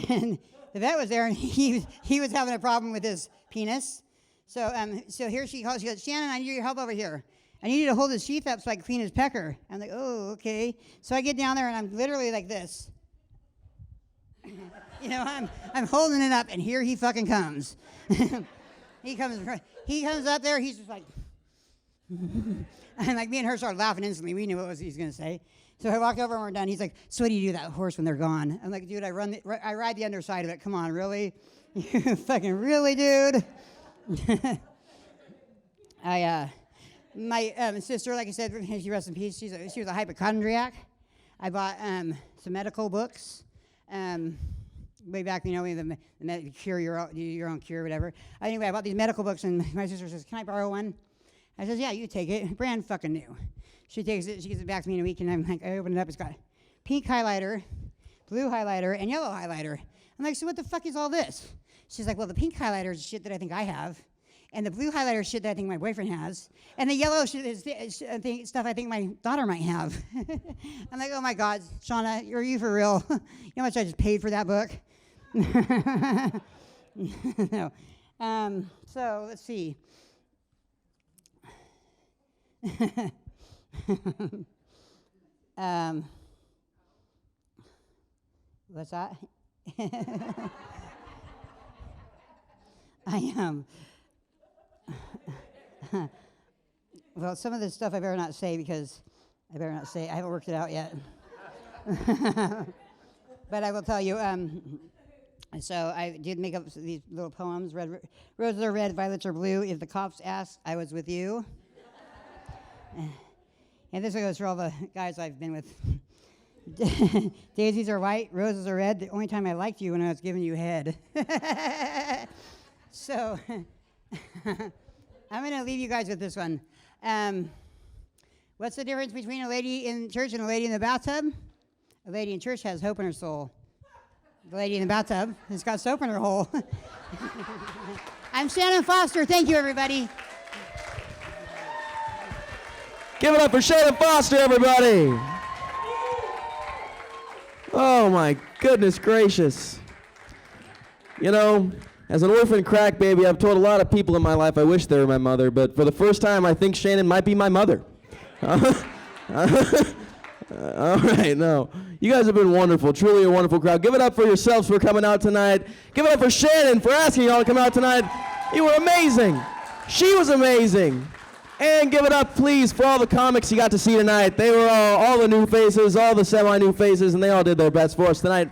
And the vet was there, and he was having a problem with his penis. So here she calls. She goes, Shannon, I need your help over here. I need you to hold his sheath up so I can clean his pecker. I'm like, oh, okay. So I get down there, and I'm literally like this. I'm holding it up, and here he fucking comes. He comes up there. He's just like, and like me and her started laughing instantly. We knew what he was going to say. So I walked over and we're done. He's like, so what do you do to that horse when they're gone? I'm like, dude, I ride the underside of it. Come on, really? You fucking really, dude? My sister, like I said, she rests in peace. She was a hypochondriac. I bought some medical books. Way back, the cure your own cure, whatever. Anyway, I bought these medical books, and my sister says, "Can I borrow one?" I says, "Yeah, you take it." Brand fucking new. She takes it. She gives it back to me in a week, and I'm like, I open it up. It's got pink highlighter, blue highlighter, and yellow highlighter. I'm like, so what the fuck is all this? She's like, well, the pink highlighter is shit that I think I have, and the blue highlighter is shit that I think my boyfriend has, and the yellow shit is stuff I think my daughter might have. I'm like, oh my God, Shauna, are you for real? You know how much I just paid for that book? No. So let's see. What's that? I am. Well, some of this stuff I better not say because I haven't worked it out yet. But I will tell you. So I did make up these little poems. Roses are red, violets are blue. If the cops ask, I was with you. And this goes for all the guys I've been with. Daisies are white, roses are red. The only time I liked you when I was giving you head. So I'm going to leave you guys with this one. What's the difference between a lady in church and a lady in the bathtub? A lady in church has hope in her soul. The lady in the bathtub has got soap in her hole. I'm Shannon Foster. Thank you, everybody. Give it up for Shannon Foster, everybody. Oh, my goodness gracious. As an orphan crack baby, I've told a lot of people in my life I wish they were my mother, but for the first time, I think Shannon might be my mother. All right, no. You guys have been wonderful, truly a wonderful crowd. Give it up for yourselves for coming out tonight. Give it up for Shannon for asking y'all to come out tonight. You were amazing. She was amazing. And give it up, please, for all the comics you got to see tonight. They were all the new faces, all the semi-new faces, and they all did their best for us tonight.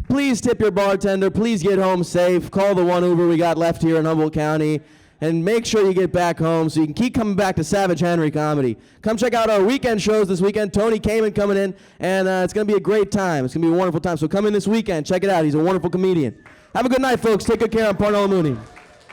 Please tip your bartender. Please get home safe. Call the one Uber we got left here in Humboldt County. And make sure you get back home so you can keep coming back to Savage Henry Comedy. Come check out our weekend shows this weekend. Tony Kamen coming in, and it's going to be a great time. It's going to be a wonderful time. So come in this weekend. Check it out. He's a wonderful comedian. Have a good night, folks. Take good care. I'm Parnell Mooney.